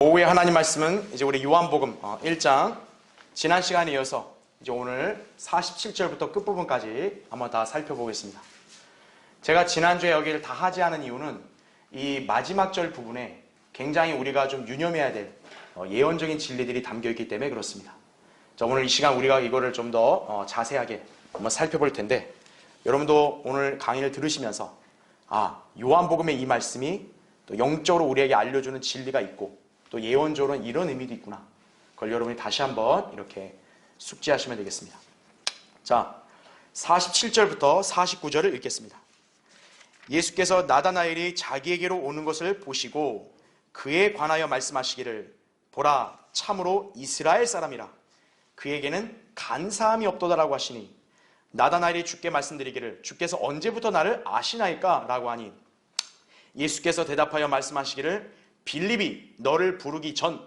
오후에 하나님 말씀은 이제 우리 요한복음 1장 지난 시간에 이어서 이제 오늘 47절부터 끝부분까지 한번 다 살펴보겠습니다. 제가 지난주에 여기를 다 하지 않은 이유는 이 마지막 절 부분에 굉장히 우리가 좀 유념해야 될 예언적인 진리들이 담겨있기 때문에 그렇습니다. 자, 오늘 이 시간 우리가 이거를 좀 더 자세하게 한번 살펴볼 텐데, 여러분도 오늘 강의를 들으시면서 요한복음의 이 말씀이 또 영적으로 우리에게 알려주는 진리가 있고 또 예언적으로는 이런 의미도 있구나, 그걸 여러분이 다시 한번 이렇게 숙지하시면 되겠습니다. 자, 47절부터 49절을 읽겠습니다. 예수께서 나다나엘이 자기에게로 오는 것을 보시고 그에 관하여 말씀하시기를, 보라, 참으로 이스라엘 사람이라, 그에게는 간사함이 없도다라고 하시니, 나다나엘이 주께 말씀드리기를, 주께서 언제부터 나를 아시나이까? 라고 하니, 예수께서 대답하여 말씀하시기를, 빌립이 너를 부르기 전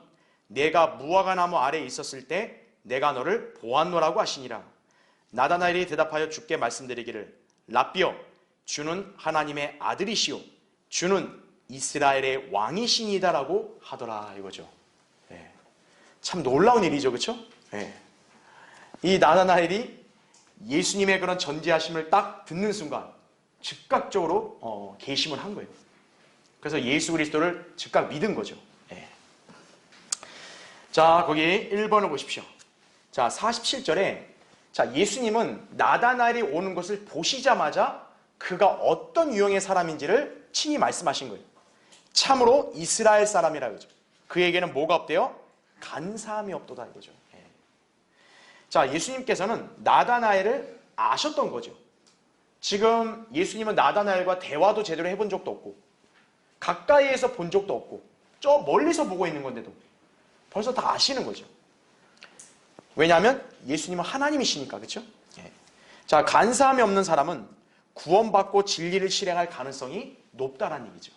내가 무화과 나무 아래에 있었을 때 내가 너를 보았노라고 하시니라. 나다나엘이 대답하여 주께 말씀드리기를, 랍비여, 주는 하나님의 아들이시오, 주는 이스라엘의 왕이시니다라고 하더라, 이거죠. 참 놀라운 일이죠, 그렇죠? 이 나다나엘이 예수님의 그런 전지하심을 딱 듣는 순간 즉각적으로 개심을 한 거예요. 그래서 예수 그리스도를 즉각 믿은 거죠. 자, 거기 1번을 보십시오. 자, 47절에 예수님은 나다나엘이 오는 것을 보시자마자 그가 어떤 유형의 사람인지를 친히 말씀하신 거예요. 참으로 이스라엘 사람이라 그러죠. 그에게는 뭐가 없대요? 간사함이 없도다, 이거죠. 자, 예수님께서는 나다나엘을 아셨던 거죠. 지금 예수님은 나다나엘과 대화도 제대로 해본 적도 없고 가까이에서 본 적도 없고 저 멀리서 보고 있는 건데도 벌써 다 아시는 거죠. 왜냐하면 예수님은 하나님이시니까, 그렇죠? 자, 간사함이 없는 사람은 구원받고 진리를 실행할 가능성이 높다는 얘기죠.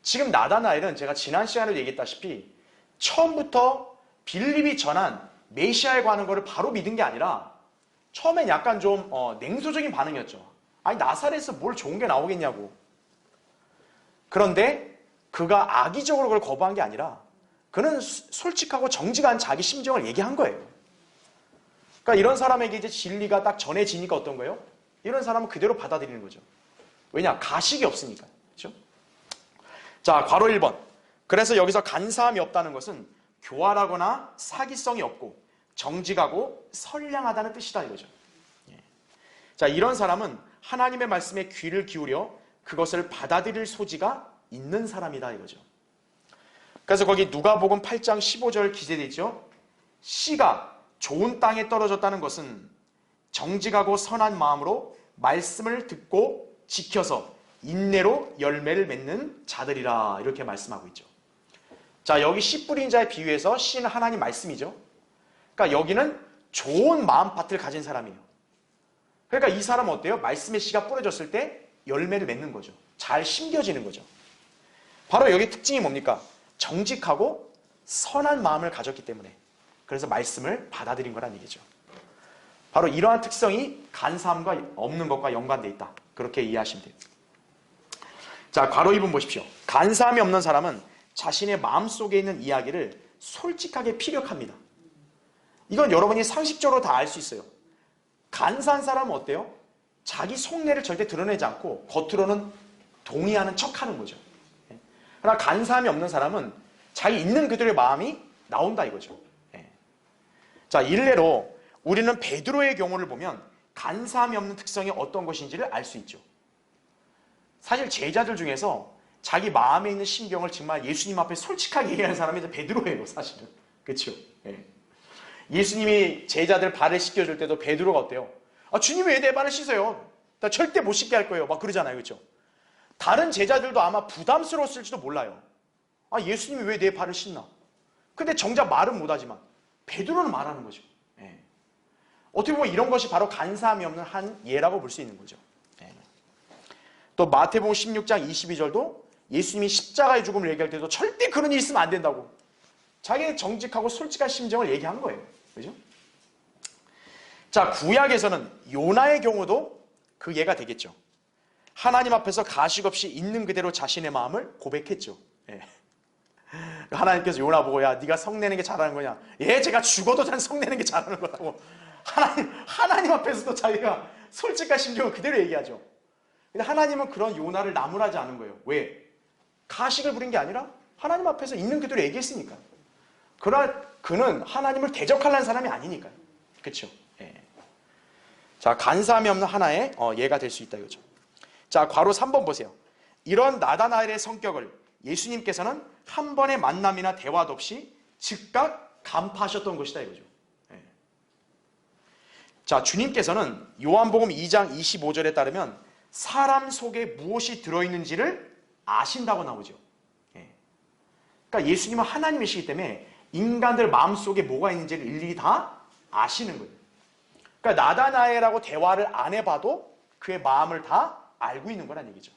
지금 나다나엘은 제가 지난 시간에도 얘기했다시피 처음부터 빌립이 전한 메시아에 관한 거를 바로 믿은 게 아니라 처음엔 약간 좀 냉소적인 반응이었죠. 아니, 나사렛에서 뭘 좋은 게 나오겠냐고. 그런데 그가 악의적으로 그걸 거부한 게 아니라 그는 솔직하고 정직한 자기 심정을 얘기한 거예요. 그러니까 이런 사람에게 이제 진리가 딱 전해지니까 어떤 거예요? 이런 사람은 그대로 받아들이는 거죠. 왜냐? 가식이 없으니까. 그렇죠? 자, 괄호 1번. 그래서 여기서 간사함이 없다는 것은 교활하거나 사기성이 없고 정직하고 선량하다는 뜻이다, 이거죠. 자, 이런 사람은 하나님의 말씀에 귀를 기울여 그것을 받아들일 소지가 있는 사람이다, 이거죠. 그래서 거기 누가복음 8장 15절 기재되어 있죠. 씨가 좋은 땅에 떨어졌다는 것은 정직하고 선한 마음으로 말씀을 듣고 지켜서 인내로 열매를 맺는 자들이라, 이렇게 말씀하고 있죠. 자, 여기 씨 뿌린 자의 비유에서 씨는 하나님 말씀이죠. 그러니까 여기는 좋은 마음밭을 가진 사람이에요. 그러니까 이 사람은 어때요? 말씀의 씨가 뿌려졌을 때 열매를 맺는 거죠. 잘 심겨지는 거죠. 바로 여기 특징이 뭡니까? 정직하고 선한 마음을 가졌기 때문에, 그래서 말씀을 받아들인 거란 얘기죠. 바로 이러한 특성이 간사함과 없는 것과 연관되어 있다, 그렇게 이해하시면 돼요. 자, 괄호 2번 보십시오. 간사함이 없는 사람은 자신의 마음속에 있는 이야기를 솔직하게 피력합니다. 이건 여러분이 상식적으로 다 알 수 있어요. 간사한 사람은 어때요? 자기 속내를 절대 드러내지 않고 겉으로는 동의하는 척하는 거죠. 그러나 간사함이 없는 사람은 자기 있는 그들의 마음이 나온다, 이거죠. 자, 일례로 우리는 베드로의 경우를 보면 간사함이 없는 특성이 어떤 것인지를 알 수 있죠. 사실 제자들 중에서 자기 마음에 있는 심경을 정말 예수님 앞에 솔직하게 얘기하는 사람이 베드로예요, 사실은. 그렇죠? 예수님이 제자들 발을 씻겨줄 때도 베드로가 어때요? 주님이 왜 내 발을 씻어요? 나 절대 못 씻게 할 거예요. 막 그러잖아요, 그렇죠? 다른 제자들도 아마 부담스러웠을지도 몰라요. 예수님이 왜 내 발을 씻나? 근데 정작 말은 못하지만 베드로는 말하는 거죠. 어떻게 보면 이런 것이 바로 간사함이 없는 한 예라고 볼 수 있는 거죠. 또 마태복음 16장 22절도 예수님이 십자가의 죽음을 얘기할 때도 절대 그런 일이 있으면 안 된다고 자기의 정직하고 솔직한 심정을 얘기한 거예요. 그죠? 자, 구약에서는 요나의 경우도 그 예가 되겠죠. 하나님 앞에서 가식 없이 있는 그대로 자신의 마음을 고백했죠. 하나님께서 요나 보고 야 네가 성내는 게 잘하는 거냐? 예, 제가 죽어도 난 성내는 게 잘하는 거라고. 하나님 앞에서도 자기가 솔직한 심정을 그대로 얘기하죠. 근데 하나님은 그런 요나를 나무라지 않은 거예요. 왜? 가식을 부린 게 아니라 하나님 앞에서 있는 그대로 얘기했으니까. 그러나 그는 하나님을 대적하려는 사람이 아니니까요. 그렇죠? 예. 자, 간사함이 없는 하나의 예가 될 수 있다 이거죠. 자, 괄호 3번 보세요. 이런 나다나엘의 성격을 예수님께서는 한 번의 만남이나 대화도 없이 즉각 간파하셨던 것이다 이거죠. 예. 자, 주님께서는 요한복음 2장 25절에 따르면 사람 속에 무엇이 들어있는지를 아신다고 나오죠. 예. 그러니까 예수님은 하나님이시기 때문에 인간들 마음속에 뭐가 있는지를 일일이 다 아시는 거예요. 그러니까 나다나엘하고 대화를 안 해봐도 그의 마음을 다 알고 있는 거란 얘기죠.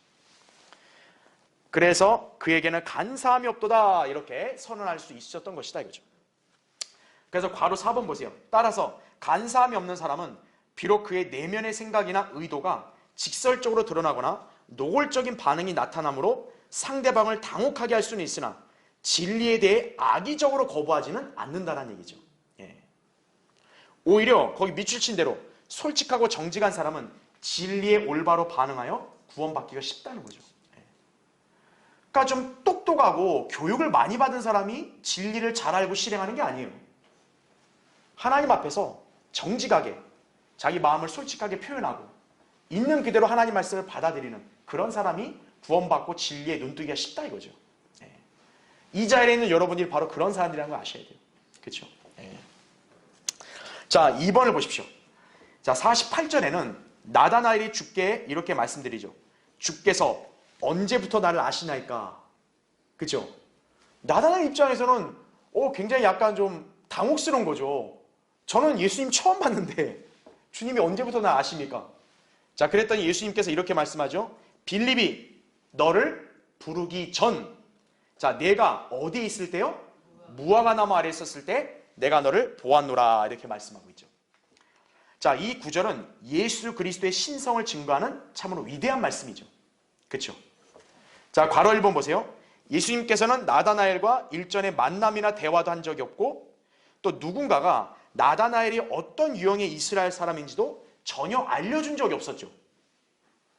그래서 그에게는 간사함이 없도다 이렇게 선언할 수 있었던 것이다 이거죠. 그래서 괄호 4번 보세요. 따라서 간사함이 없는 사람은 비록 그의 내면의 생각이나 의도가 직설적으로 드러나거나 노골적인 반응이 나타나므로 상대방을 당혹하게 할 수는 있으나 진리에 대해 악의적으로 거부하지는 않는다는 얘기죠. 예. 오히려 거기 밑줄 친 대로 솔직하고 정직한 사람은 진리에 올바로 반응하여 구원받기가 쉽다는 거죠. 예. 그러니까 좀 똑똑하고 교육을 많이 받은 사람이 진리를 잘 알고 실행하는 게 아니에요. 하나님 앞에서 정직하게 자기 마음을 솔직하게 표현하고 있는 그대로 하나님 말씀을 받아들이는 그런 사람이 구원받고 진리에 눈뜨기가 쉽다 이거죠. 예. 이 자리에 있는 여러분들이 바로 그런 사람들이라는 걸 아셔야 돼요. 그렇죠? 예. 자, 2번을 보십시오. 자, 48절에는 나다나엘이 주께 이렇게 말씀드리죠. 주께서 언제부터 나를 아시나이까? 그렇죠? 나다나엘 입장에서는 굉장히 약간 좀 당혹스러운 거죠. 저는 예수님 처음 봤는데 주님이 언제부터 나 아십니까? 자, 그랬더니 예수님께서 이렇게 말씀하죠. 빌립이 너를 부르기 전, 자, 내가 어디에 있을 때요? 무화과 나무 아래에 있었을 때 내가 너를 보았노라 이렇게 말씀하고 있죠. 자, 이 구절은 예수 그리스도의 신성을 증거하는 참으로 위대한 말씀이죠. 그렇죠? 자, 괄호 1번 보세요. 예수님께서는 나다나엘과 일전에 만남이나 대화도 한 적이 없고 또 누군가가 나다나엘이 어떤 유형의 이스라엘 사람인지도 전혀 알려준 적이 없었죠.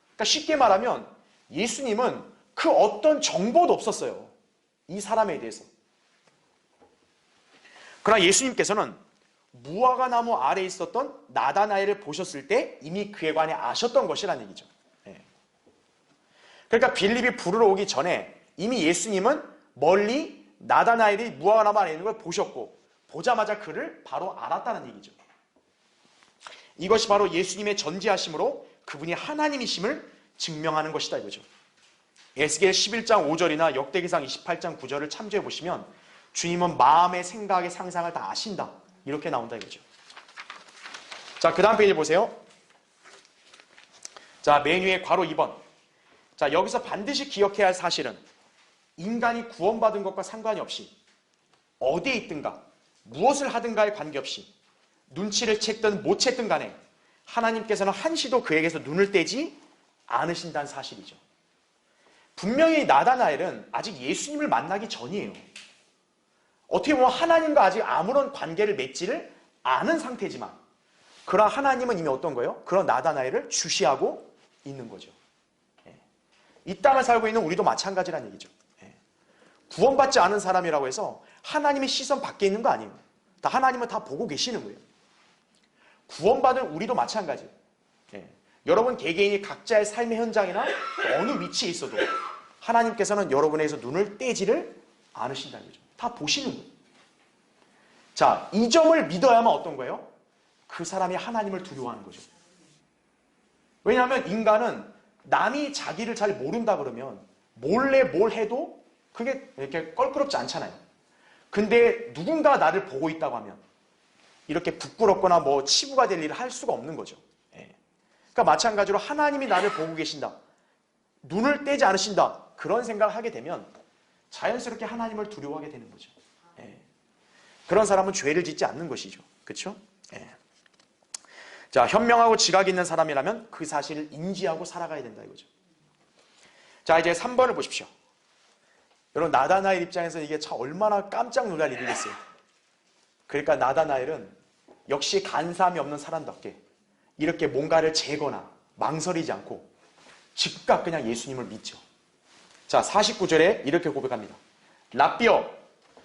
그러니까 쉽게 말하면 예수님은 그 어떤 정보도 없었어요. 이 사람에 대해서. 그러나 예수님께서는 무화과 나무 아래에 있었던 나다나엘을 보셨을 때 이미 그에 관해 아셨던 것이라는 얘기죠. 예. 그러니까 빌립이 부르러 오기 전에 이미 예수님은 멀리 나다나엘이 무화과 나무 아래에 있는 걸 보셨고 보자마자 그를 바로 알았다는 얘기죠. 이것이 바로 예수님의 전지하심으로 그분이 하나님이심을 증명하는 것이다 이거죠. 에스겔 11장 5절이나 역대기상 28장 9절을 참조해 보시면 주님은 마음의 생각의 상상을 다 아신다 이렇게 나온다 이거죠. 자, 그 다음 페이지 보세요. 자, 맨 위에 괄호 2번. 자, 여기서 반드시 기억해야 할 사실은 인간이 구원받은 것과 상관이 없이 어디에 있든가 무엇을 하든가에 관계없이 눈치를 챘든 못 챘든 간에 하나님께서는 한시도 그에게서 눈을 떼지 않으신다는 사실이죠. 분명히 나다나엘은 아직 예수님을 만나기 전이에요. 어떻게 보면 하나님과 아직 아무런 관계를 맺지를 않은 상태지만 그러나 하나님은 이미 어떤 거예요? 그런 나다나엘을 주시하고 있는 거죠. 이 땅을 살고 있는 우리도 마찬가지란 얘기죠. 구원받지 않은 사람이라고 해서 하나님의 시선 밖에 있는 거 아니에요. 다 하나님은 다 보고 계시는 거예요. 구원받은 우리도 마찬가지예요. 여러분 개개인이 각자의 삶의 현장이나 어느 위치에 있어도 하나님께서는 여러분에게서 눈을 떼지를 않으신다는 거죠. 다 보시는 거예요. 자, 이 점을 믿어야만 어떤 거예요? 그 사람이 하나님을 두려워하는 거죠. 왜냐하면 인간은 남이 자기를 잘 모른다 그러면 몰래 뭘 해도 그게 이렇게 껄끄럽지 않잖아요. 근데 누군가 나를 보고 있다고 하면 이렇게 부끄럽거나 뭐 치부가 될 일을 할 수가 없는 거죠. 그러니까 마찬가지로 하나님이 나를 보고 계신다. 눈을 떼지 않으신다. 그런 생각을 하게 되면 자연스럽게 하나님을 두려워하게 되는 거죠. 그런 사람은 죄를 짓지 않는 것이죠. 그렇죠? 자, 현명하고 지각 있는 사람이라면 그 사실을 인지하고 살아가야 된다 이거죠. 자, 이제 3번을 보십시오. 여러분 나다나엘 입장에서 이게 참 얼마나 깜짝 놀랄 일이겠어요. 그러니까 나다나엘은 역시 간사함이 없는 사람답게 이렇게 뭔가를 재거나 망설이지 않고 즉각 그냥 예수님을 믿죠. 자, 49절에 이렇게 고백합니다. 랍비여,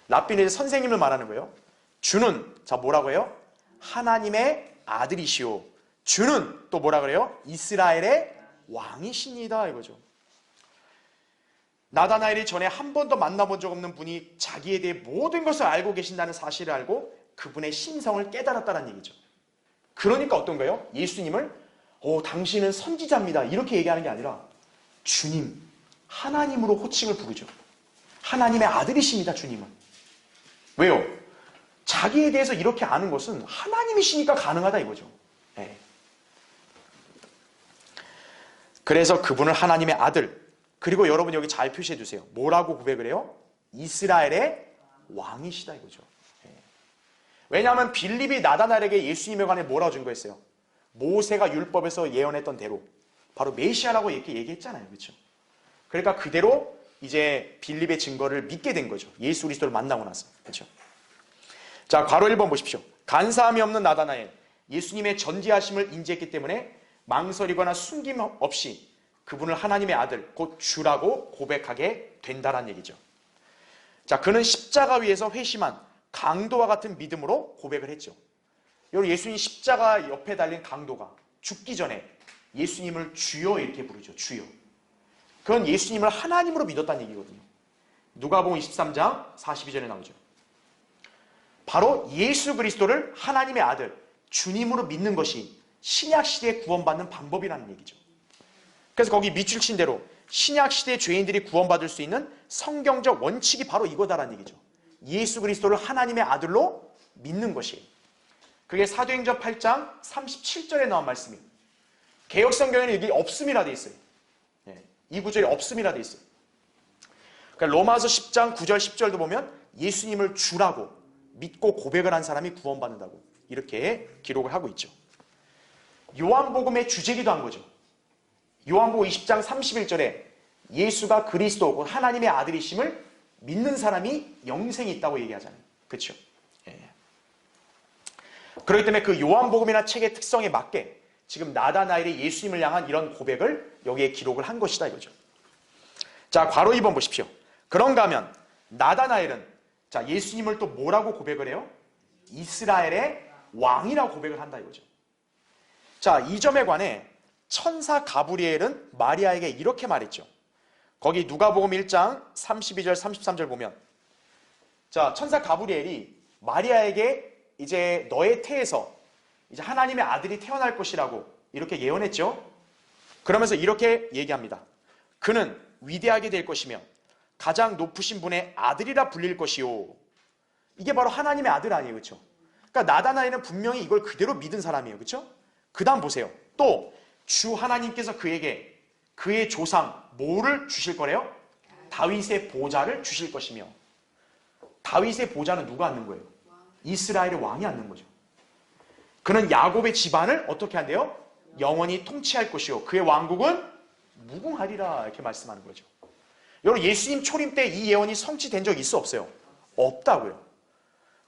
랍비는 선생님을 말하는 거예요. 주는, 자 뭐라고 해요? 하나님의 아들이시오. 주는 또 뭐라 그래요? 이스라엘의 왕이십니다 이거죠. 나다나엘이 전에 한 번도 만나본 적 없는 분이 자기에 대해 모든 것을 알고 계신다는 사실을 알고 그분의 심성을 깨달았다는 얘기죠. 그러니까 어떤 거예요? 예수님을 당신은 선지자입니다 이렇게 얘기하는 게 아니라 주님, 하나님으로 호칭을 부르죠. 하나님의 아들이십니다 주님은. 왜요? 자기에 대해서 이렇게 아는 것은 하나님이시니까 가능하다 이거죠. 네. 그래서 그분을 하나님의 아들, 그리고 여러분 여기 잘 표시해 두세요. 뭐라고 고백을 해요? 이스라엘의 왕이시다 이거죠. 네. 왜냐하면 빌립이 나다나엘에게 예수님에 관해 뭐라고 증거했어요? 모세가 율법에서 예언했던 대로 바로 메시아라고 이렇게 얘기했잖아요. 그렇죠? 그러니까 그대로 이제 빌립의 증거를 믿게 된 거죠. 예수 그리스도를 만나고 나서. 그렇죠? 자, 괄호 1번 보십시오. 간사함이 없는 나다나엘, 예수님의 전지하심을 인지했기 때문에 망설이거나 숨김 없이 그분을 하나님의 아들, 곧 주라고 고백하게 된다는 얘기죠. 자, 그는 십자가 위에서 회심한 강도와 같은 믿음으로 고백을 했죠. 여러분 예수님 십자가 옆에 달린 강도가 죽기 전에 예수님을 주여 이렇게 부르죠. 주여. 그건 예수님을 하나님으로 믿었다는 얘기거든요. 누가복음 23장 42절에 나오죠. 바로 예수 그리스도를 하나님의 아들, 주님으로 믿는 것이 신약시대에 구원받는 방법이라는 얘기죠. 그래서 거기 밑줄 친 대로 신약시대 죄인들이 구원받을 수 있는 성경적 원칙이 바로 이거다라는 얘기죠. 예수 그리스도를 하나님의 아들로 믿는 것이에요. 그게 사도행전 8장 37절에 나온 말씀이에요. 개역성경에는 여기 없음이라 돼 있어요. 이 구절이 없음이라 돼 있어요. 그러니까 로마서 10장 9절 10절도 보면 예수님을 주라고 믿고 고백을 한 사람이 구원받는다고 이렇게 기록을 하고 있죠. 요한복음의 주제기도 한 거죠. 요한복음 20장 31절에 예수가 그리스도 곧 하나님의 아들이심을 믿는 사람이 영생이 있다고 얘기하잖아요. 그렇죠? 예. 그렇기 때문에 그 요한복음이나 책의 특성에 맞게 지금 나다나엘이 예수님을 향한 이런 고백을 여기에 기록을 한 것이다 이거죠. 자, 괄호 2번 보십시오. 그런가 하면 나다나엘은 자, 예수님을 또 뭐라고 고백을 해요? 이스라엘의 왕이라고 고백을 한다 이거죠. 자, 이 점에 관해 천사 가브리엘은 마리아에게 이렇게 말했죠. 거기 누가복음 1장 32절 33절 보면 자, 천사 가브리엘이 마리아에게 이제 너의 태에서 이제 하나님의 아들이 태어날 것이라고 이렇게 예언했죠. 그러면서 이렇게 얘기합니다. 그는 위대하게 될 것이며 가장 높으신 분의 아들이라 불릴 것이요. 이게 바로 하나님의 아들 아니에요. 그렇죠? 그러니까 나다나엘은 분명히 이걸 그대로 믿은 사람이에요. 그렇죠? 그 다음 보세요. 또 주 하나님께서 그에게 그의 조상 뭐를 주실 거래요? 다윗의 보좌를 주실 것이며 다윗의 보좌는 누가 앉는 거예요? 이스라엘의 왕이 앉는 거죠. 그는 야곱의 집안을 어떻게 한대요? 영원히 통치할 것이요. 그의 왕국은 무궁하리라 이렇게 말씀하는 거죠. 여러분 예수님 초림 때 이 예언이 성취된 적 있어 없어요? 없다고요.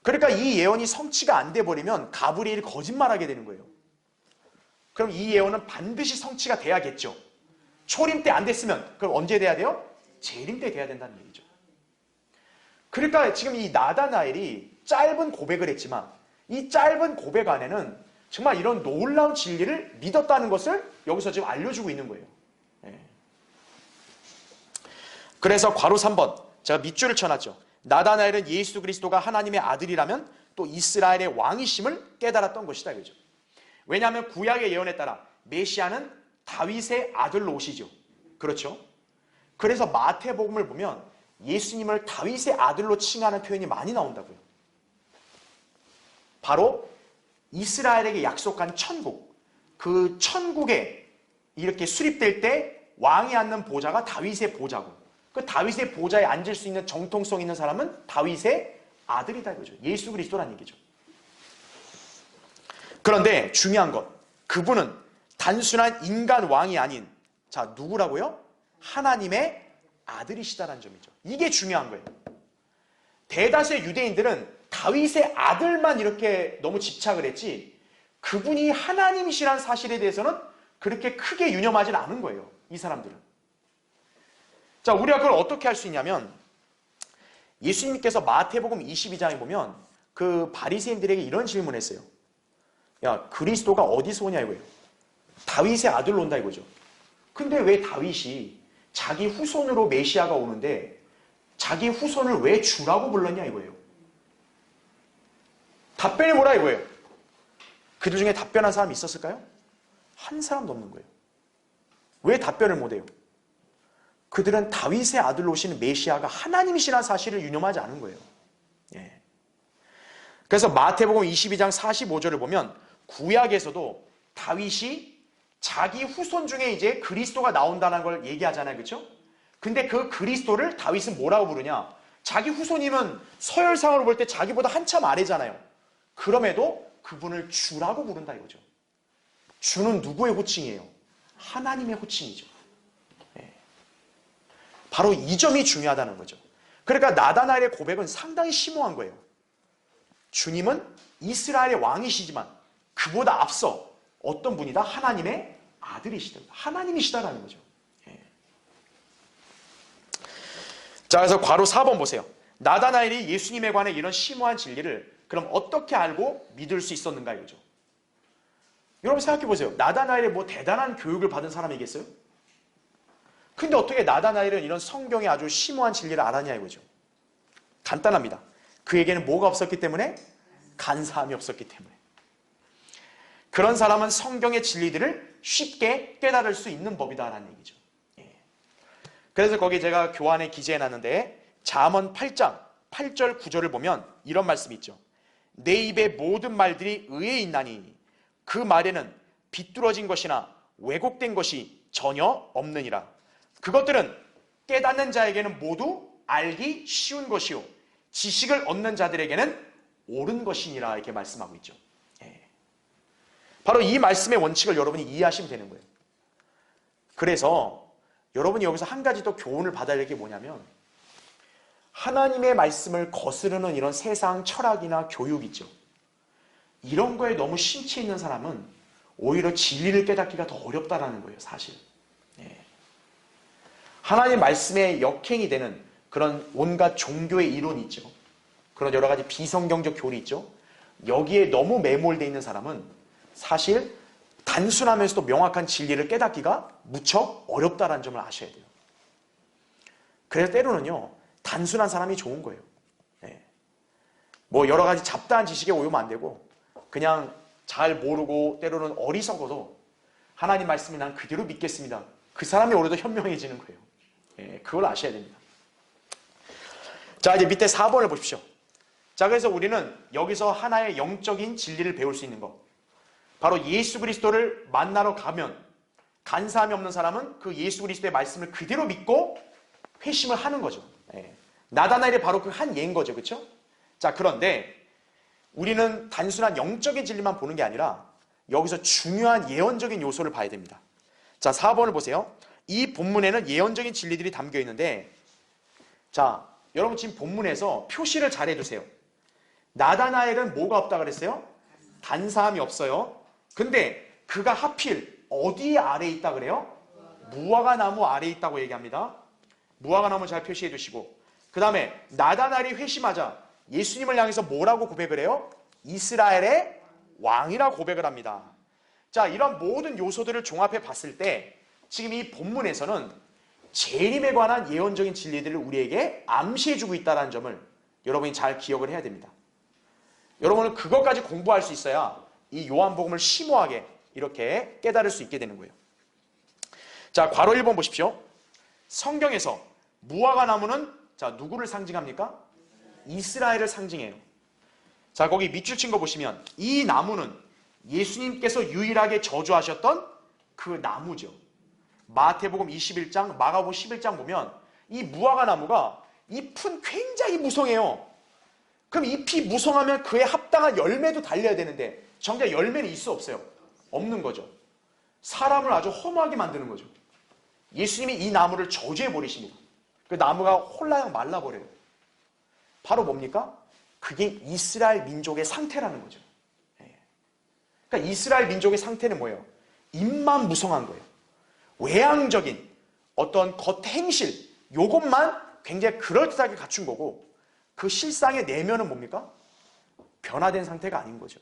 그러니까 이 예언이 성취가 안 돼버리면 가브리엘이 거짓말하게 되는 거예요. 그럼 이 예언은 반드시 성취가 돼야겠죠. 초림 때 안 됐으면 그럼 언제 돼야 돼요? 재림 때 돼야 된다는 얘기죠. 그러니까 지금 이 나다나엘이 짧은 고백을 했지만 이 짧은 고백 안에는 정말 이런 놀라운 진리를 믿었다는 것을 여기서 지금 알려주고 있는 거예요. 그래서 괄호 3번 제가 밑줄을 쳐놨죠. 나다나엘은 예수 그리스도가 하나님의 아들이라면 또 이스라엘의 왕이심을 깨달았던 것이다 이거죠. 왜냐하면 구약의 예언에 따라 메시아는 다윗의 아들로 오시죠. 그렇죠? 그래서 마태복음을 보면 예수님을 다윗의 아들로 칭하는 표현이 많이 나온다고요. 바로 이스라엘에게 약속한 천국, 그 천국에 이렇게 수립될 때 왕이 앉는 보좌가 다윗의 보좌고 그 다윗의 보좌에 앉을 수 있는 정통성 있는 사람은 다윗의 아들이다 이거죠. 예수 그리스도라는 얘기죠. 그런데 중요한 것, 그분은 단순한 인간 왕이 아닌 자 누구라고요? 하나님의 아들이시다라는 점이죠. 이게 중요한 거예요. 대다수의 유대인들은 다윗의 아들만 이렇게 너무 집착을 했지 그분이 하나님이시라는 사실에 대해서는 그렇게 크게 유념하지는 않은 거예요. 이 사람들은. 자, 우리가 그걸 어떻게 할 수 있냐면 예수님께서 마태복음 22장에 보면 그 바리새인들에게 이런 질문을 했어요. 야, 그리스도가 어디서 오냐 이거예요. 다윗의 아들로 온다 이거죠. 근데 왜 다윗이 자기 후손으로 메시아가 오는데 자기 후손을 왜 주라고 불렀냐 이거예요. 답변이 뭐라 이거예요. 그들 중에 답변한 사람이 있었을까요? 한 사람도 없는 거예요. 왜 답변을 못해요? 그들은 다윗의 아들로 오시는 메시아가 하나님이시라는 사실을 유념하지 않은 거예요. 예. 그래서 마태복음 22장 45절을 보면 구약에서도 다윗이 자기 후손 중에 이제 그리스도가 나온다는 걸 얘기하잖아요. 그렇죠? 근데 그 그리스도를 다윗은 뭐라고 부르냐? 자기 후손이면 서열상으로 볼 때 자기보다 한참 아래잖아요. 그럼에도 그분을 주라고 부른다 이거죠. 주는 누구의 호칭이에요? 하나님의 호칭이죠. 네. 바로 이 점이 중요하다는 거죠. 그러니까 나다나엘의 고백은 상당히 심오한 거예요. 주님은 이스라엘의 왕이시지만 그보다 앞서 어떤 분이다? 하나님의 아들이시다. 하나님이시다라는 거죠. 예. 자, 그래서 괄호 4번 보세요. 나다나엘이 예수님에 관해 이런 심오한 진리를 그럼 어떻게 알고 믿을 수 있었는가 이거죠. 여러분 생각해 보세요. 나다나엘이 뭐 대단한 교육을 받은 사람이겠어요? 근데 어떻게 나다나엘은 이런 성경의 아주 심오한 진리를 알았냐 이거죠. 간단합니다. 그에게는 뭐가 없었기 때문에? 간사함이 없었기 때문에. 그런 사람은 성경의 진리들을 쉽게 깨달을 수 있는 법이다라는 얘기죠. 예. 그래서 거기 제가 교환에 기재해놨는데 잠언 8장 8절 9절을 보면 이런 말씀이 있죠. 내 입의 모든 말들이 의에 있나니 그 말에는 비뚤어진 것이나 왜곡된 것이 전혀 없느니라. 그것들은 깨닫는 자에게는 모두 알기 쉬운 것이요 지식을 얻는 자들에게는 옳은 것이니라 이렇게 말씀하고 있죠. 예. 바로 이 말씀의 원칙을 여러분이 이해하시면 되는 거예요. 그래서 여러분이 여기서 한 가지 더 교훈을 받아야 될 게 뭐냐면 하나님의 말씀을 거스르는 이런 세상 철학이나 교육 있죠. 이런 거에 너무 심취해 있는 사람은 오히려 진리를 깨닫기가 더 어렵다라는 거예요, 사실. 예. 하나님 말씀에 역행이 되는 그런 온갖 종교의 이론이 있죠. 그런 여러 가지 비성경적 교리 있죠. 여기에 너무 매몰되어 있는 사람은 사실 단순하면서도 명확한 진리를 깨닫기가 무척 어렵다는 점을 아셔야 돼요. 그래서 때로는요, 단순한 사람이 좋은 거예요. 네. 뭐 여러 가지 잡다한 지식에 오유면 안 되고 그냥 잘 모르고 때로는 어리석어도 하나님 말씀이 난 그대로 믿겠습니다. 그 사람이 오히려 현명해지는 거예요. 네, 그걸 아셔야 됩니다. 자, 이제 밑에 4번을 보십시오. 자, 그래서 우리는 여기서 하나의 영적인 진리를 배울 수 있는 것. 바로 예수 그리스도를 만나러 가면 간사함이 없는 사람은 그 예수 그리스도의 말씀을 그대로 믿고 회심을 하는 거죠. 예. 나다나엘이 바로 그 한 예인 거죠. 그렇죠? 자, 그런데 우리는 단순한 영적인 진리만 보는 게 아니라 여기서 중요한 예언적인 요소를 봐야 됩니다. 자, 4번을 보세요. 이 본문에는 예언적인 진리들이 담겨 있는데 자, 여러분 지금 본문에서 표시를 잘 해두세요. 나다나엘은 뭐가 없다 그랬어요? 간사함이 없어요. 근데 그가 하필 어디 아래에 있다 그래요? 무화과 나무 아래에 있다고 얘기합니다. 무화과 나무 잘 표시해 두시고 그 다음에 나다나엘이 회심하자 예수님을 향해서 뭐라고 고백을 해요? 이스라엘의 왕이라고 고백을 합니다. 자, 이런 모든 요소들을 종합해 봤을 때 지금 이 본문에서는 재림에 관한 예언적인 진리들을 우리에게 암시해 주고 있다는 점을 여러분이 잘 기억을 해야 됩니다. 여러분은 그것까지 공부할 수 있어야 이 요한복음을 심오하게 이렇게 깨달을 수 있게 되는 거예요. 자, 괄호 1번 보십시오. 성경에서 무화과 나무는 자, 누구를 상징합니까? 이스라엘을 상징해요. 자, 거기 밑줄 친 거 보시면 이 나무는 예수님께서 유일하게 저주하셨던 그 나무죠. 마태복음 21장, 마가복음 11장 보면 이 무화과 나무가 잎은 굉장히 무성해요. 그럼 잎이 무성하면 그에 합당한 열매도 달려야 되는데 정작 열매는 있어 없어요? 없는 거죠. 사람을 아주 허무하게 만드는 거죠. 예수님이 이 나무를 저주해 버리십니다. 그 나무가 홀라당 말라버려요. 바로 뭡니까? 그게 이스라엘 민족의 상태라는 거죠. 그러니까 이스라엘 민족의 상태는 뭐예요? 입만 무성한 거예요. 외향적인 어떤 겉행실, 요것만 굉장히 그럴듯하게 갖춘 거고, 그 실상의 내면은 뭡니까? 변화된 상태가 아닌 거죠.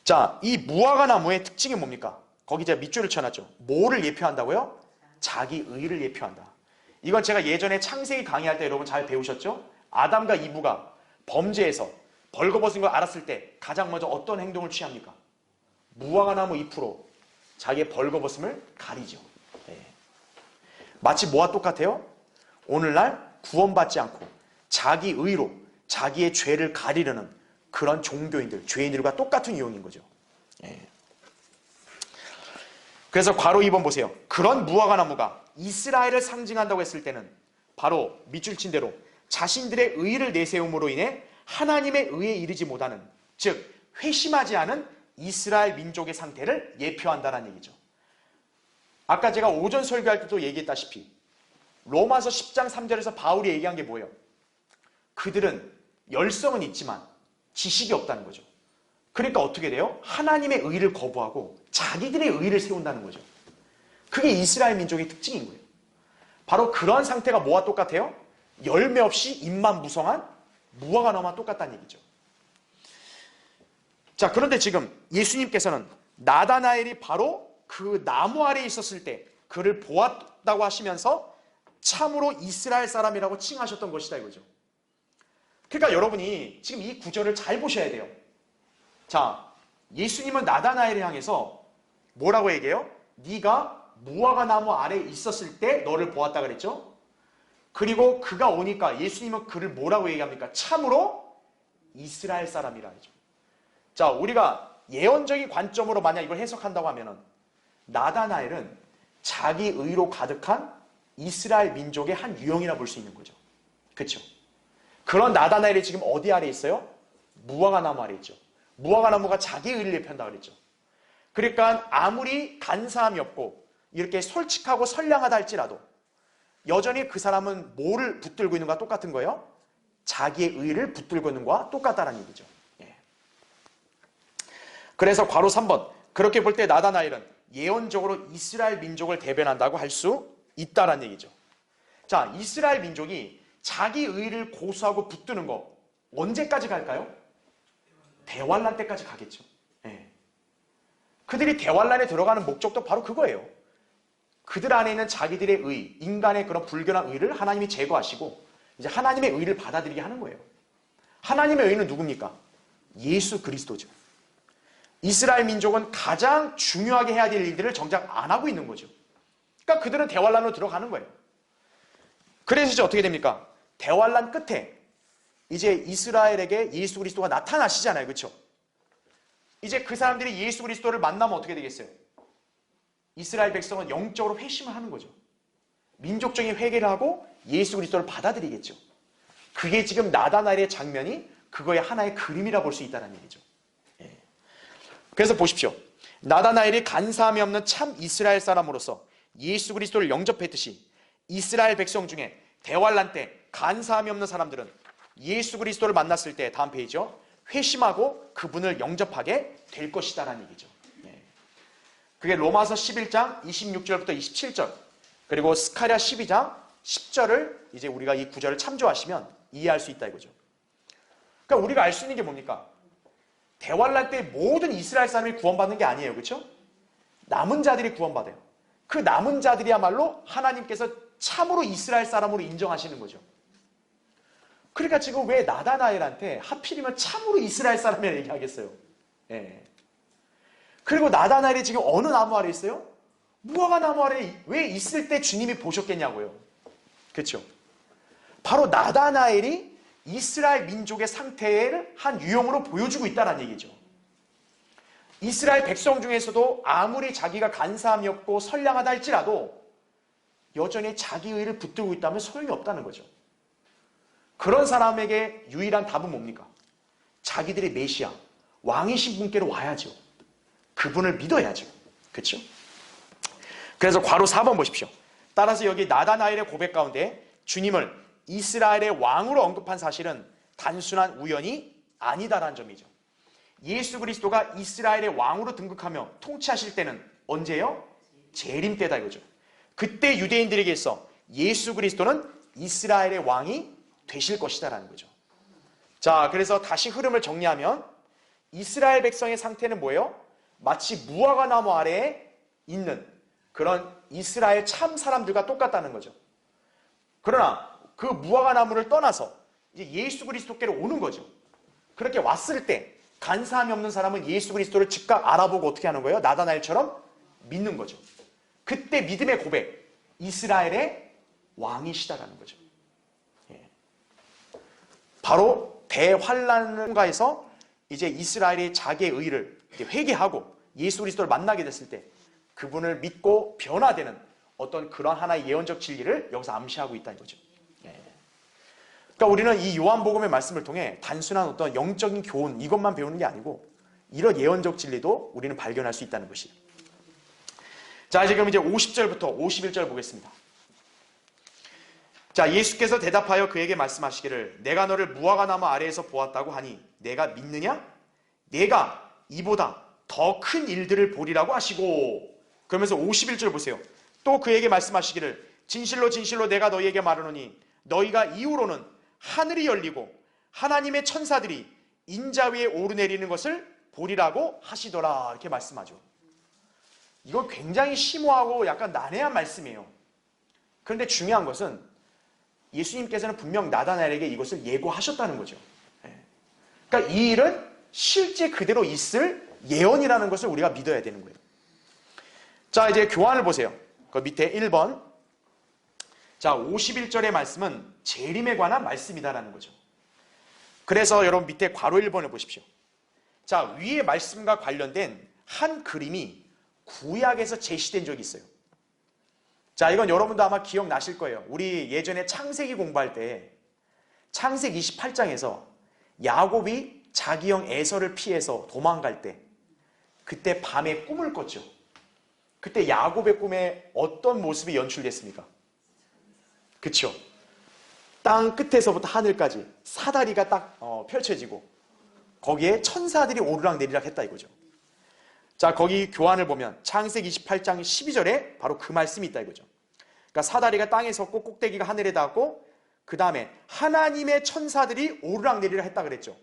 자, 이 무화과 나무의 특징이 뭡니까? 거기 제가 밑줄을 쳐놨죠. 뭐를 예표한다고요? 자기 의를 예표한다. 이건 제가 예전에 창세기 강의할 때 여러분 잘 배우셨죠? 아담과 이브가 범죄에서 벌거벗은 걸 알았을 때 가장 먼저 어떤 행동을 취합니까? 무화과 나무 잎으로 자기의 벌거벗음을 가리죠. 마치 뭐와 똑같아요? 오늘날 구원받지 않고 자기 의로 자기의 죄를 가리려는 그런 종교인들, 죄인들과 똑같은 유형인 거죠. 그래서 괄호 2번 보세요. 그런 무화과 나무가 이스라엘을 상징한다고 했을 때는 바로 밑줄 친 대로 자신들의 의를 내세움으로 인해 하나님의 의에 이르지 못하는, 즉 회심하지 않은 이스라엘 민족의 상태를 예표한다는 얘기죠. 아까 제가 오전 설교할 때도 얘기했다시피 로마서 10장 3절에서 바울이 얘기한 게 뭐예요? 그들은 열성은 있지만 지식이 없다는 거죠. 그러니까 어떻게 돼요? 하나님의 의를 거부하고 자기들의 의를 세운다는 거죠. 그게 이스라엘 민족의 특징인 거예요. 바로 그런 상태가 뭐와 똑같아요? 열매 없이 잎만 무성한 무화과 나무와 똑같다는 얘기죠. 자, 그런데 지금 예수님께서는 나다나엘이 바로 그 나무 아래에 있었을 때 그를 보았다고 하시면서 참으로 이스라엘 사람이라고 칭하셨던 것이다 이거죠. 그러니까 여러분이 지금 이 구절을 잘 보셔야 돼요. 자, 예수님은 나다나엘을 향해서 뭐라고 얘기해요? 네가 무화과 나무 아래에 있었을 때 너를 보았다 그랬죠? 그리고 그가 오니까 예수님은 그를 뭐라고 얘기합니까? 참으로 이스라엘 사람이라 하죠. 자, 우리가 예언적인 관점으로 만약 이걸 해석한다고 하면은 나다나엘은 자기 의로 가득한 이스라엘 민족의 한 유형이라 볼 수 있는 거죠. 그렇죠? 그런 나다나엘이 지금 어디 아래 있어요? 무화과 나무 아래 있죠. 무화과 나무가 자기 의를 예표한다 그랬죠. 그러니까 아무리 간사함이 없고 이렇게 솔직하고 선량하다 할지라도 여전히 그 사람은 뭐를 붙들고 있는가 똑같은 거예요? 자기의 의를 붙들고 있는 것과 똑같다는 얘기죠. 그래서 괄호 3번, 그렇게 볼 때 나다나엘은 예언적으로 이스라엘 민족을 대변한다고 할 수 있다는 얘기죠. 자, 이스라엘 민족이 자기 의를 고수하고 붙드는 거 언제까지 갈까요? 대환란 때까지 가겠죠. 그들이 대환란에 들어가는 목적도 바로 그거예요. 그들 안에 있는 자기들의 의, 인간의 그런 불결한 의를 하나님이 제거하시고 이제 하나님의 의를 받아들이게 하는 거예요. 하나님의 의는 누굽니까? 예수 그리스도죠. 이스라엘 민족은 가장 중요하게 해야 될 일들을 정작 안 하고 있는 거죠. 그러니까 그들은 대환란으로 들어가는 거예요. 그래서 이제 어떻게 됩니까? 대환란 끝에 이제 이스라엘에게 예수 그리스도가 나타나시잖아요. 그렇죠? 이제 그 사람들이 예수 그리스도를 만나면 어떻게 되겠어요? 이스라엘 백성은 영적으로 회심을 하는 거죠. 민족적인 회개를 하고 예수 그리스도를 받아들이겠죠. 그게 지금 나다나엘의 장면이 그거의 하나의 그림이라 볼 수 있다는 얘기죠. 그래서 보십시오. 나다나엘이 간사함이 없는 참 이스라엘 사람으로서 예수 그리스도를 영접했듯이 이스라엘 백성 중에 대환란 때 간사함이 없는 사람들은 예수 그리스도를 만났을 때, 다음 페이지요, 회심하고 그분을 영접하게 될 것이다라는 얘기죠. 그게 로마서 11장 26절부터 27절 그리고 스가랴 12장 10절을 이제 우리가 이 구절을 참조하시면 이해할 수 있다 이거죠. 그러니까 우리가 알 수 있는 게 뭡니까? 대환란 때 모든 이스라엘 사람이 구원받는 게 아니에요. 그렇죠? 남은 자들이 구원받아요. 그 남은 자들이야말로 하나님께서 참으로 이스라엘 사람으로 인정하시는 거죠. 그러니까 지금 왜 나다나엘한테 하필이면 참으로 이스라엘 사람이라 얘기하겠어요? 그리고 나다나엘이 지금 어느 나무 아래 있어요? 무화과 나무 아래 왜 있을 때 주님이 보셨겠냐고요. 그렇죠? 바로 나다나엘이 이스라엘 민족의 상태를 한 유형으로 보여주고 있다는 얘기죠. 이스라엘 백성 중에서도 아무리 자기가 간사함이 없고 선량하다 할지라도 여전히 자기 의를 붙들고 있다면 소용이 없다는 거죠. 그런 사람에게 유일한 답은 뭡니까? 자기들의 메시아, 왕이신 분께로 와야죠. 그분을 믿어야죠. 그렇죠? 그래서 괄호 4번 보십시오. 따라서 여기 나다나엘의 고백 가운데 주님을 이스라엘의 왕으로 언급한 사실은 단순한 우연이 아니다라는 점이죠. 예수 그리스도가 이스라엘의 왕으로 등극하며 통치하실 때는 언제요? 재림 때다 이거죠. 그때 유대인들에게 있어 예수 그리스도는 이스라엘의 왕이 되실 것이다라는 거죠. 자, 그래서 다시 흐름을 정리하면 이스라엘 백성의 상태는 뭐예요? 마치 무화과 나무 아래에 있는 그런 이스라엘 참 사람들과 똑같다는 거죠. 그러나 그 무화과 나무를 떠나서 이제 예수 그리스도께로 오는 거죠. 그렇게 왔을 때 간사함이 없는 사람은 예수 그리스도를 즉각 알아보고 어떻게 하는 거예요? 나다나엘처럼 믿는 거죠. 그때 믿음의 고백, 이스라엘의 왕이시다라는 거죠. 예. 바로 대환란가에서 이제 이스라엘이 자기의 의를 회개하고 예수 그리스도를 만나게 됐을 때 그분을 믿고 변화되는 어떤 그런 하나의 예언적 진리를 여기서 암시하고 있다는 거죠. 예. 그러니까 우리는 이 요한복음의 말씀을 통해 단순한 어떤 영적인 교훈 이것만 배우는 게 아니고 이런 예언적 진리도 우리는 발견할 수 있다는 것이에요. 자, 지금 이제 50절부터 51절 보겠습니다. 자, 예수께서 대답하여 그에게 말씀하시기를 내가 너를 무화과 나무 아래에서 보았다고 하니 내가 믿느냐? 내가 이보다 더 큰 일들을 보리라고 하시고, 그러면서 51절 보세요. 또 그에게 말씀하시기를 진실로 진실로 내가 너희에게 말하노니 너희가 이후로는 하늘이 열리고 하나님의 천사들이 인자 위에 오르내리는 것을 보리라고 하시더라 이렇게 말씀하죠. 이거 굉장히 심오하고 약간 난해한 말씀이에요. 그런데 중요한 것은 예수님께서는 분명 나다나엘에게 이것을 예고하셨다는 거죠. 그러니까 이 일은 실제 그대로 있을 예언이라는 것을 우리가 믿어야 되는 거예요. 자, 이제 교환을 보세요. 그 밑에 1번. 자, 51절의 말씀은 재림에 관한 말씀이다라는 거죠. 그래서 여러분 밑에 괄호 1번을 보십시오. 자, 위의 말씀과 관련된 한 그림이 구약에서 제시된 적이 있어요. 자, 이건 여러분도 아마 기억나실 거예요. 우리 예전에 창세기 공부할 때 창세기 28장에서 야곱이 자기 형 에서를 피해서 도망갈 때 그때 밤에 꿈을 꿨죠. 그때 야곱의 꿈에 어떤 모습이 연출됐습니까? 그쵸? 땅 끝에서부터 하늘까지 사다리가 딱 펼쳐지고 거기에 천사들이 오르락내리락 했다 이거죠. 자, 거기 교환을 보면 창세기 28장 12절에 바로 그 말씀이 있다 이거죠. 그러니까 사다리가 땅에 섰고 꼭대기가 하늘에 닿았고 그 다음에 하나님의 천사들이 오르락내리락 했다 그랬죠.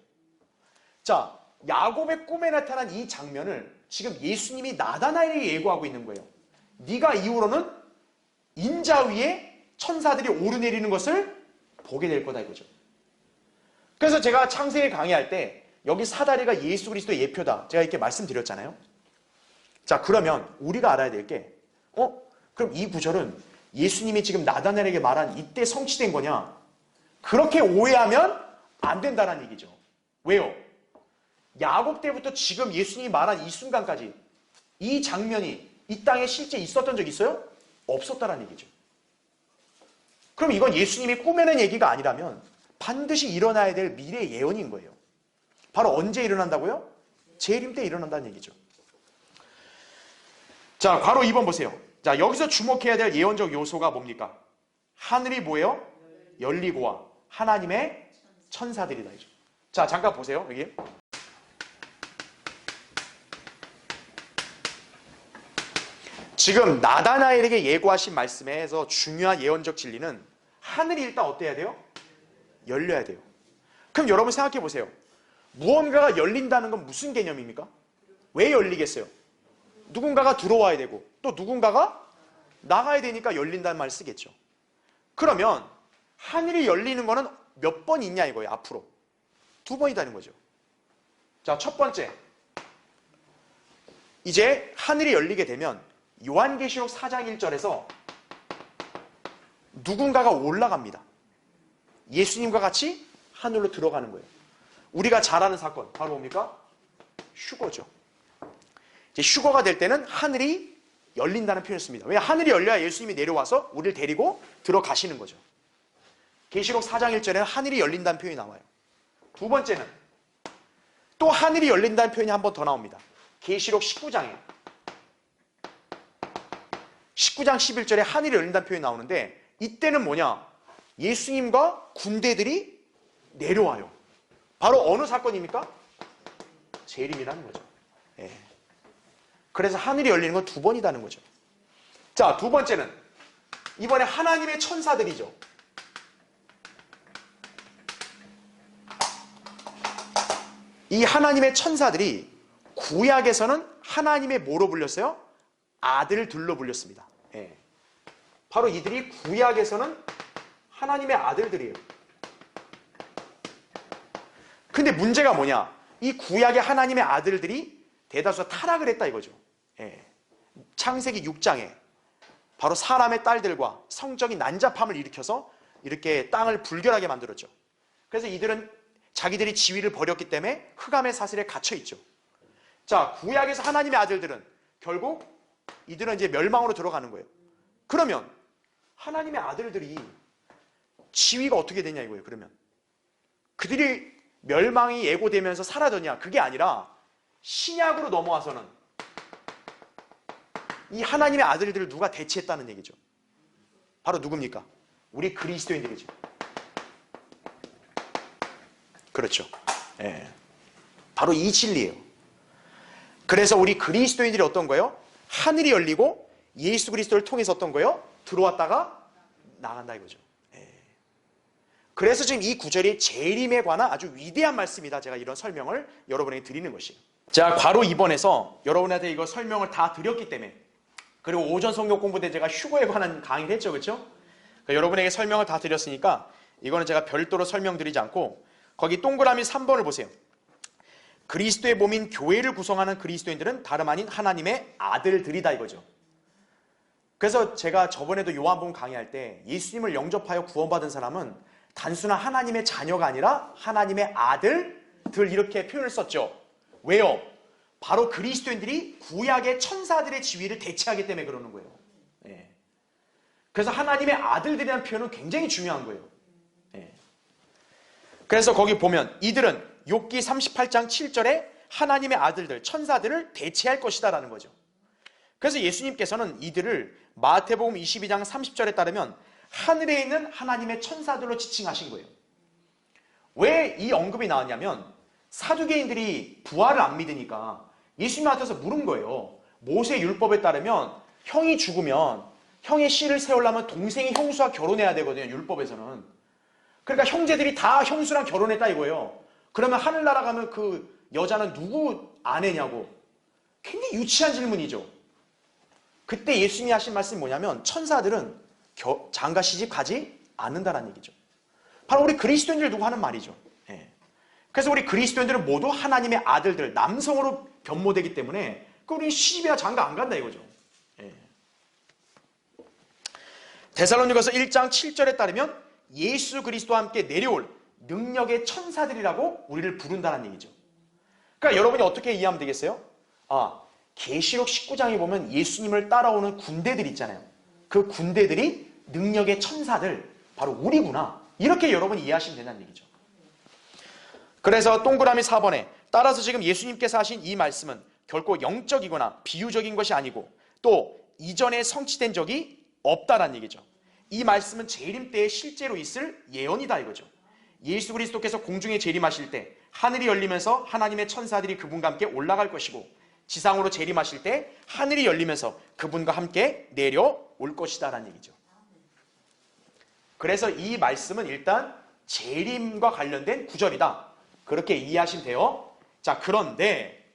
자, 야곱의 꿈에 나타난 이 장면을 지금 예수님이 나다나엘에게 예고하고 있는 거예요. 네가 이후로는 인자 위에 천사들이 오르내리는 것을 보게 될 거다 이거죠. 그래서 제가 창세기 강의할 때 여기 사다리가 예수 그리스도의 예표다 제가 이렇게 말씀드렸잖아요. 자, 그러면 우리가 알아야 될 게 그럼 이 구절은 예수님이 지금 나다나엘에게 말한 이때 성취된 거냐? 그렇게 오해하면 안 된다는 얘기죠. 왜요? 야곱 때부터 지금 예수님이 말한 이 순간까지 이 장면이 이 땅에 실제 있었던 적 있어요? 없었다는 얘기죠. 그럼 이건 예수님이 꾸며낸 얘기가 아니라면 반드시 일어나야 될 미래 예언인 거예요. 바로 언제 일어난다고요? 재림 때 일어난다는 얘기죠. 자, 바로 2번 보세요. 자, 여기서 주목해야 될 예언적 요소가 뭡니까? 하늘이 뭐예요? 열리고와 하나님의 천사들이다. 자, 잠깐 보세요. 여기. 지금 나다나엘에게 예고하신 말씀에서 중요한 예언적 진리는 하늘이 일단 어때야 돼요? 열려야 돼요. 그럼 여러분 생각해 보세요. 무언가가 열린다는 건 무슨 개념입니까? 왜 열리겠어요? 누군가가 들어와야 되고 또 누군가가 나가야 되니까 열린다는 말을 쓰겠죠. 그러면 하늘이 열리는 거는 몇 번 있냐 이거예요. 앞으로 2번이다는 거죠. 자, 첫 번째, 이제 하늘이 열리게 되면 요한계시록 4장 1절에서 누군가가 올라갑니다. 예수님과 같이 하늘로 들어가는 거예요. 우리가 잘 아는 사건 바로 뭡니까? 휴거죠. 이제 휴거가 될 때는 하늘이 열린다는 표현을 씁니다. 왜? 하늘이 열려야 예수님이 내려와서 우리를 데리고 들어가시는 거죠. 계시록 4장 1절에는 하늘이 열린다는 표현이 나와요. 두 번째는 또 하늘이 열린다는 표현이 한 번 더 나옵니다. 계시록 19장에 19장 11절에 하늘이 열린다는 표현이 나오는데 이때는 뭐냐? 예수님과 군대들이 내려와요. 바로 어느 사건입니까? 재림이라는 거죠. 예. 그래서 하늘이 열리는 건 두 번이라는 거죠. 자, 두 번째는 이번에 하나님의 천사들이죠. 이 하나님의 천사들이 구약에서는 하나님의 뭐로 불렸어요? 아들들로 불렸습니다. 예. 바로 이들이 구약에서는 하나님의 아들들이에요. 근데 문제가 뭐냐? 이 구약의 하나님의 아들들이 대다수 타락을 했다 이거죠. 예. 창세기 6장에 바로 사람의 딸들과 성적인 난잡함을 일으켜서 이렇게 땅을 불결하게 만들었죠. 그래서 이들은 자기들이 지위를 버렸기 때문에 흑암의 사슬에 갇혀 있죠. 자, 구약에서 하나님의 아들들은 결국 이들은 이제 멸망으로 들어가는 거예요. 그러면 하나님의 아들들이 지위가 어떻게 되냐 이거예요. 그러면 그들이 멸망이 예고되면서 사라졌냐? 그게 아니라 신약으로 넘어와서는 이 하나님의 아들들을 누가 대체했다는 얘기죠. 바로 누굽니까? 우리 그리스도인들이죠. 그렇죠. 예. 바로 이 진리예요. 그래서 우리 그리스도인들이 어떤 거예요? 하늘이 열리고 예수 그리스도를 통해서 어떤 거예요? 들어왔다가 나간다 이거죠. 예. 그래서 지금 이 구절이 재림에 관한 아주 위대한 말씀이다. 제가 이런 설명을 여러분에게 드리는 것이에요. 자, 바로 이번에서 여러분한테 이거 설명을 다 드렸기 때문에, 그리고 오전 성경 공부 때 제가 휴거에 관한 강의를 했죠. 그렇죠? 그러니까 여러분에게 설명을 다 드렸으니까 이거는 제가 별도로 설명드리지 않고 거기 동그라미 3번을 보세요. 그리스도의 몸인 교회를 구성하는 그리스도인들은 다름 아닌 하나님의 아들들이다 이거죠. 그래서 제가 저번에도 요한복음 강의할 때 예수님을 영접하여 구원받은 사람은 단순한 하나님의 자녀가 아니라 하나님의 아들들 이렇게 표현을 썼죠. 왜요? 바로 그리스도인들이 구약의 천사들의 지위를 대체하기 때문에 그러는 거예요. 예. 그래서 하나님의 아들들이라는 표현은 굉장히 중요한 거예요. 예. 그래서 거기 보면 이들은 욥기 38장 7절에 하나님의 아들들, 천사들을 대체할 것이다 라는 거죠. 그래서 예수님께서는 이들을 마태복음 22장 30절에 따르면 하늘에 있는 하나님의 천사들로 지칭하신 거예요. 왜 이 언급이 나왔냐면 사두개인들이 부활을 안 믿으니까 예수님한테서 물은 거예요. 모세 율법에 따르면 형이 죽으면 형의 씨를 세우려면 동생이 형수와 결혼해야 되거든요. 율법에서는. 그러니까 형제들이 다 형수랑 결혼했다 이거예요. 그러면 하늘나라 가면 그 여자는 누구 아내냐고. 굉장히 유치한 질문이죠. 그때 예수님이 하신 말씀이 뭐냐면 천사들은 장가 시집 가지 않는다는 얘기죠. 바로 우리 그리스도인들 두고 하는 말이죠. 예. 그래서 우리 그리스도인들은 모두 하나님의 아들들, 남성으로 변모되기 때문에 우리 시집이나 장가 안 간다 이거죠. 예. 데살로니가서 1장 7절에 따르면 예수 그리스도와 함께 내려올 능력의 천사들이라고 우리를 부른다는 얘기죠. 그러니까 여러분이 어떻게 이해하면 되겠어요? 계시록 19장에 보면 예수님을 따라오는 군대들 있잖아요. 그 군대들이 능력의 천사들, 바로 우리구나. 이렇게 여러분이 이해하시면 된다는 얘기죠. 그래서 동그라미 4번에 따라서 지금 예수님께서 하신 이 말씀은 결코 영적이거나 비유적인 것이 아니고 또 이전에 성취된 적이 없다라는 얘기죠. 이 말씀은 재림 때에 실제로 있을 예언이다 이거죠. 예수 그리스도께서 공중에 재림하실 때 하늘이 열리면서 하나님의 천사들이 그분과 함께 올라갈 것이고 지상으로 재림하실 때 하늘이 열리면서 그분과 함께 내려올 것이다 라는 얘기죠. 그래서 이 말씀은 일단 재림과 관련된 구절이다. 그렇게 이해하시면 돼요. 자, 그런데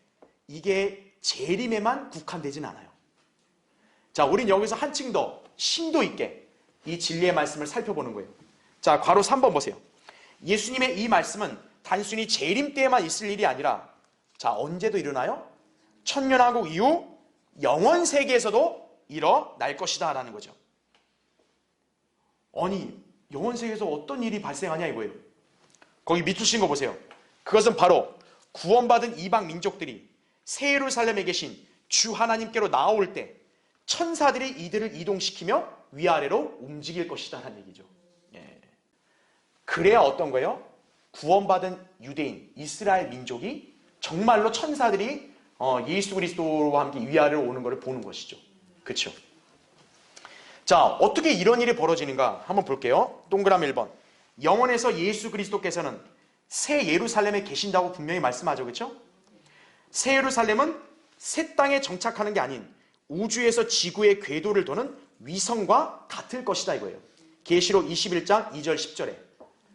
이게 재림에만 국한되지는 않아요. 자, 우린 여기서 한층 더 심도 있게 이 진리의 말씀을 살펴보는 거예요. 자, 괄호 3번 보세요. 예수님의 이 말씀은 단순히 재림 때에만 있을 일이 아니라 자, 언제도 일어나요? 천년왕국 이후 영원 세계에서도 일어날 것이다 라는 거죠. 아니, 영원 세계에서 어떤 일이 발생하냐 이거예요. 거기 밑줄 친 거 보세요. 그것은 바로 구원받은 이방 민족들이 새 예루살렘에 계신 주 하나님께로 나아올 때 천사들이 이들을 이동시키며 위아래로 움직일 것이다 라는 얘기죠. 예. 그래야 어떤 거예요? 구원받은 유대인, 이스라엘 민족이 정말로 천사들이 예수 그리스도와 함께 위아래로 오는 것을 보는 것이죠. 그렇죠? 자, 어떻게 이런 일이 벌어지는가 한번 볼게요. 동그라미 1번. 영원에서 예수 그리스도께서는 새 예루살렘에 계신다고 분명히 말씀하죠. 그렇죠? 새 예루살렘은 새 땅에 정착하는 게 아닌 우주에서 지구의 궤도를 도는 위성과 같을 것이다 이거예요. 계시록 21장 2절 10절에.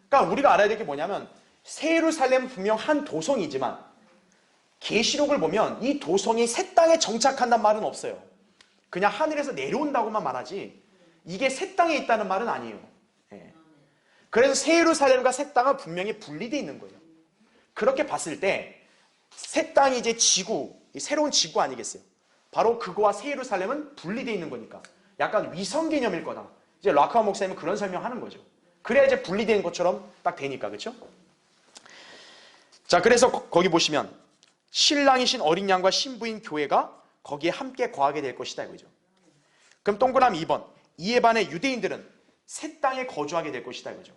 그러니까 우리가 알아야 될 게 뭐냐면 새 예루살렘은 분명 한 도성이지만 계시록을 보면 이 도성이 새 땅에 정착한다는 말은 없어요. 그냥 하늘에서 내려온다고만 말하지 이게 새 땅에 있다는 말은 아니에요. 예. 그래서 새 예루살렘과 새 땅은 분명히 분리되어 있는 거예요. 그렇게 봤을 때 새 땅이 이제 지구, 새로운 지구 아니겠어요? 바로 그거와 새 예루살렘은 분리되어 있는 거니까 약간 위성 개념일 거다. 이제 라크와 목사님은 그런 설명하는 거죠. 그래야 이제 분리된 것처럼 딱 되니까, 그렇죠? 자, 그래서 거기 보시면 신랑이신 어린 양과 신부인 교회가 거기에 함께 거하게 될 것이다 이거죠. 그럼 동그라미 2번. 이에 반해 유대인들은 새 땅에 거주하게 될 것이다 이거죠.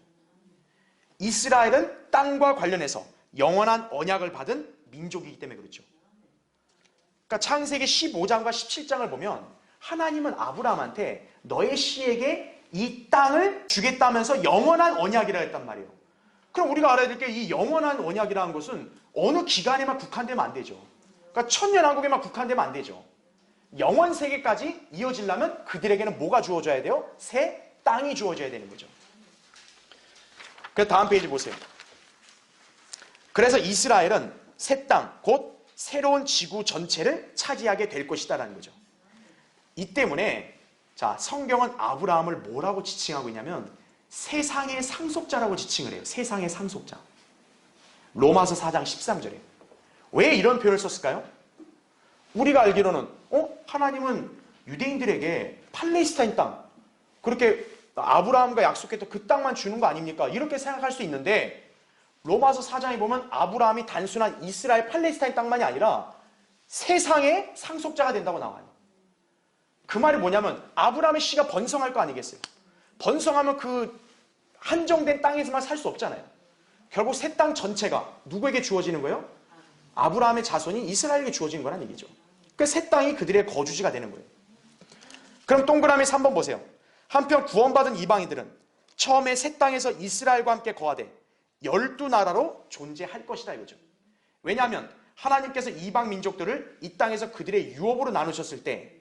이스라엘은 땅과 관련해서 영원한 언약을 받은 민족이기 때문에 그렇죠. 그러니까 창세기 15장과 17장을 보면 하나님은 아브라함한테 너의 씨에게 이 땅을 주겠다면서 영원한 언약이라 했단 말이에요. 그럼 우리가 알아야 될 게 이 영원한 언약이라는 것은 어느 기간에만 국한되면 안 되죠. 그러니까 천년왕국에만 국한되면 안 되죠. 영원 세계까지 이어지려면 그들에게는 뭐가 주어져야 돼요? 새 땅이 주어져야 되는 거죠. 그래서 다음 페이지 보세요. 그래서 이스라엘은 새 땅, 곧 새로운 지구 전체를 차지하게 될 것이다라는 거죠. 이 때문에 자, 성경은 아브라함을 뭐라고 지칭하고 있냐면 세상의 상속자라고 지칭을 해요. 세상의 상속자. 로마서 4장 13절에. 왜 이런 표현을 썼을까요? 우리가 알기로는 하나님은 유대인들에게 팔레스타인 땅, 그렇게 아브라함과 약속했던 그 땅만 주는 거 아닙니까? 이렇게 생각할 수 있는데 로마서 4장에 보면 아브라함이 단순한 이스라엘 팔레스타인 땅만이 아니라 세상의 상속자가 된다고 나와요. 그 말이 뭐냐면 아브라함의 씨가 번성할 거 아니겠어요? 번성하면 그 한정된 땅에서만 살 수 없잖아요. 결국 새 땅 전체가 누구에게 주어지는 거예요? 아브라함의 자손인 이스라엘에게 주어지는 거란 얘기죠. 그 새 땅이 그들의 거주지가 되는 거예요. 그럼 동그라미 3번 보세요. 한편 구원받은 이방인들은 처음에 새 땅에서 이스라엘과 함께 거하되 12나라로 존재할 것이다 이거죠. 왜냐하면 하나님께서 이방 민족들을 이 땅에서 그들의 유업으로 나누셨을 때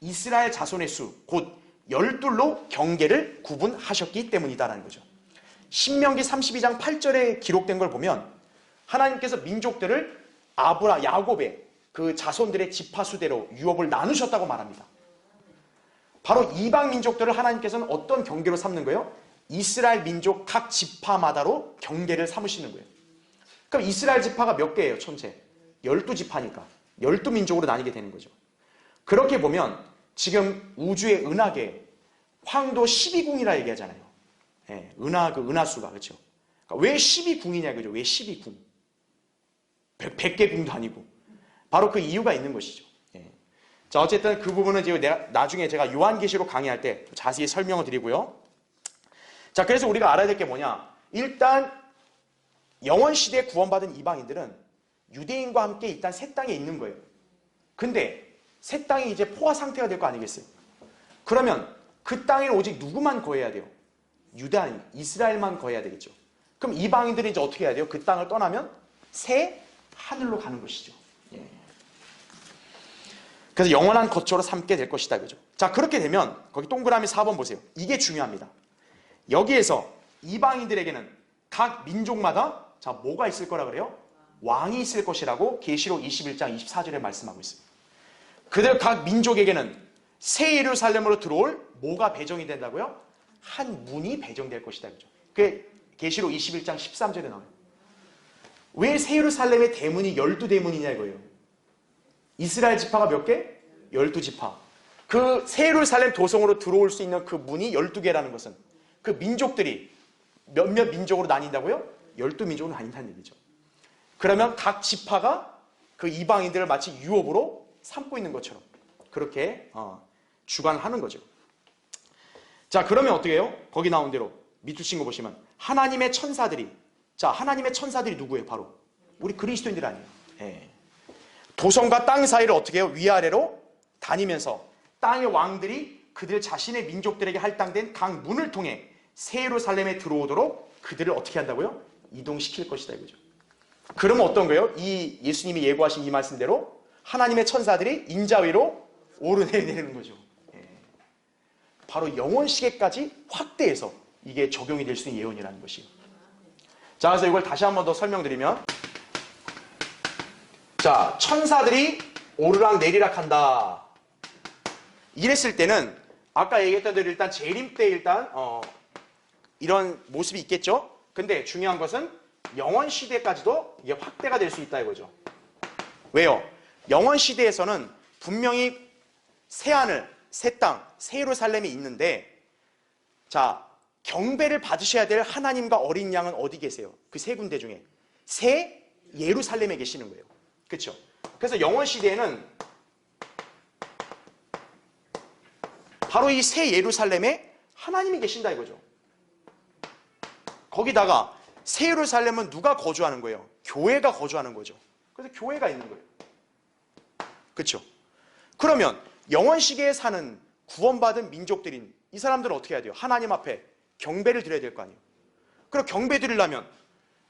이스라엘 자손의 수, 곧 12로 경계를 구분하셨기 때문이다라는 거죠. 신명기 32장 8절에 기록된 걸 보면 하나님께서 민족들을 야곱의 그 자손들의 지파수대로 유업을 나누셨다고 말합니다. 바로 이방 민족들을 하나님께서는 어떤 경계로 삼는 거예요? 이스라엘 민족 각 지파마다로 경계를 삼으시는 거예요. 그럼 이스라엘 지파가 몇 개예요? 전체 12지파니까 12민족으로 나뉘게 되는 거죠. 그렇게 보면 지금 우주의 은하계 황도 12궁이라 얘기하잖아요. 예, 은하수가 그렇죠. 그러니까 왜 12궁이냐 그죠? 왜 12궁? 100개 궁도 아니고 바로 그 이유가 있는 것이죠. 예. 자, 어쨌든 그 부분은 나중에 제가 요한계시록 강의할 때 자세히 설명을 드리고요. 자, 그래서 우리가 알아야 될 게 뭐냐? 일단 영원시대에 구원받은 이방인들은 유대인과 함께 일단 새 땅에 있는 거예요. 근데 새 땅이 이제 포화 상태가 될 거 아니겠어요? 그러면 그 땅에 오직 누구만 거해야 돼요? 유대인, 이스라엘만 거해야 되겠죠. 그럼 이방인들이 이제 어떻게 해야 돼요? 그 땅을 떠나면 새 하늘로 가는 것이죠. 예. 그래서 영원한 거처로 삼게 될 것이다. 그죠? 자, 그렇게 되면 거기 동그라미 4번 보세요. 이게 중요합니다. 여기에서 이방인들에게는 각 민족마다 자, 뭐가 있을 거라 그래요? 왕이 있을 것이라고 계시록 21장 24절에 말씀하고 있습니다. 그들 각 민족에게는 새 예루살렘으로 들어올 뭐가 배정이 된다고요? 한 문이 배정될 것이다. 그죠? 그게 계시록 21장 13절에 나와요. 왜 새 예루살렘의 대문이 12대문이냐 이거예요. 이스라엘 지파가 몇 개? 12지파. 그 새 예루살렘 도성으로 들어올 수 있는 그 문이 12개라는 것은 그 민족들이 몇몇 민족으로 나뉜다고요? 12민족으로 나뉜다는 얘기죠. 그러면 각 지파가 그 이방인들을 마치 유업으로 삼고 있는 것처럼 그렇게 주관하는 거죠. 자, 그러면 어떻게 해요? 거기 나온 대로 밑줄 친 거 보시면 하나님의 천사들이, 자, 하나님의 천사들이 누구예요? 바로 우리 그리스도인들 아니에요. 예. 도성과 땅 사이를 어떻게 해요? 위아래로 다니면서 땅의 왕들이 그들 자신의 민족들에게 할당된 각 문을 통해 새 예루살렘에 들어오도록 그들을 어떻게 한다고요? 이동시킬 것이다 이거죠. 그러면 어떤 거예요? 이 예수님이 예고하신 이 말씀대로 하나님의 천사들이 인자 위로 오르내리는 거죠. 바로 영원 시계까지 확대해서 이게 적용이 될 수 있는 예언이라는 것이에요. 자, 그래서 이걸 다시 한 번 더 설명드리면, 자, 천사들이 오르락 내리락 한다. 이랬을 때는 아까 얘기했던 대로 일단 재림 때 일단 이런 모습이 있겠죠. 근데 중요한 것은 영원 시대까지도 이게 확대가 될 수 있다 이거죠. 왜요? 영원 시대에서는 분명히 새 하늘, 새 땅, 새 예루살렘이 있는데, 자, 경배를 받으셔야 될 하나님과 어린 양은 어디 계세요? 그 세 군데 중에 새 예루살렘에 계시는 거예요. 그렇죠? 그래서 영원 시대에는 바로 이 새 예루살렘에 하나님이 계신다 이거죠. 거기다가 새 예루살렘은 누가 거주하는 거예요? 교회가 거주하는 거죠. 그래서 교회가 있는 거예요. 그렇죠? 그러면 영원 시대에 사는 구원받은 민족들인 이 사람들은 어떻게 해야 돼요? 하나님 앞에 경배를 드려야 될 거 아니에요. 그럼 경배 드리려면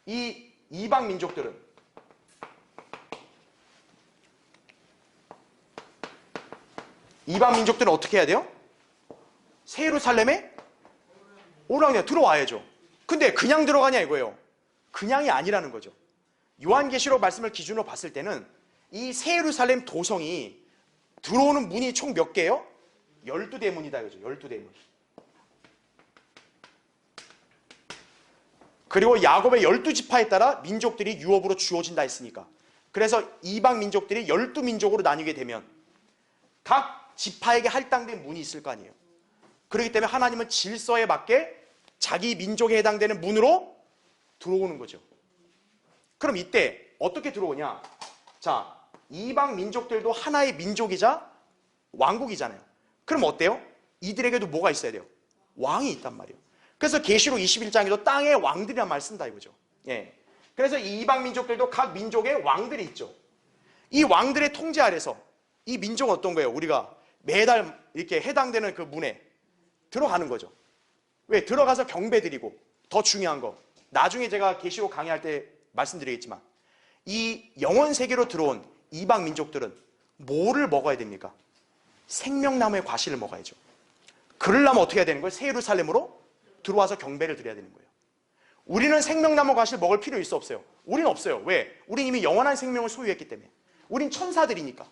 이 이방 민족들은 어떻게 해야 돼요? 새 예루살렘에 오락내락 들어와야죠. 근데 그냥 들어가냐 이거예요. 그냥이 아니라는 거죠. 요한계시록 말씀을 기준으로 봤을 때는 이 새 예루살렘 도성이 들어오는 문이 총 몇 개예요? 12대문이다 이거죠. 12대문. 그리고 야곱의 12지파에 따라 민족들이 유업으로 주어진다 했으니까. 그래서 이방 민족들이 12민족으로 나뉘게 되면 각 지파에게 할당된 문이 있을 거 아니에요. 그렇기 때문에 하나님은 질서에 맞게 자기 민족에 해당되는 문으로 들어오는 거죠. 그럼 이때 어떻게 들어오냐? 자, 이방 민족들도 하나의 민족이자 왕국이잖아요. 그럼 어때요? 이들에게도 뭐가 있어야 돼요? 왕이 있단 말이에요. 그래서 계시록 21장에도 땅의 왕들이란 말 쓴다 이거죠. 예. 그래서 이 이방 민족들도 각 민족의 왕들이 있죠. 이 왕들의 통제 아래서 이 민족은 어떤 거예요? 우리가 매달 이렇게 해당되는 그 문에 들어가는 거죠. 왜? 들어가서 경배드리고, 더 중요한 거, 나중에 제가 계시록 강의할 때 말씀드리겠지만, 이 영원 세계로 들어온 이방 민족들은 뭐를 먹어야 됩니까? 생명나무의 과실을 먹어야죠. 그러려면 어떻게 해야 되는 거예요? 새 예루살렘으로 들어와서 경배를 드려야 되는 거예요. 우리는 생명나무 과실 먹을 필요 있어 없어요? 우리는 없어요. 왜? 우린 이미 영원한 생명을 소유했기 때문에. 우린 천사들이니까.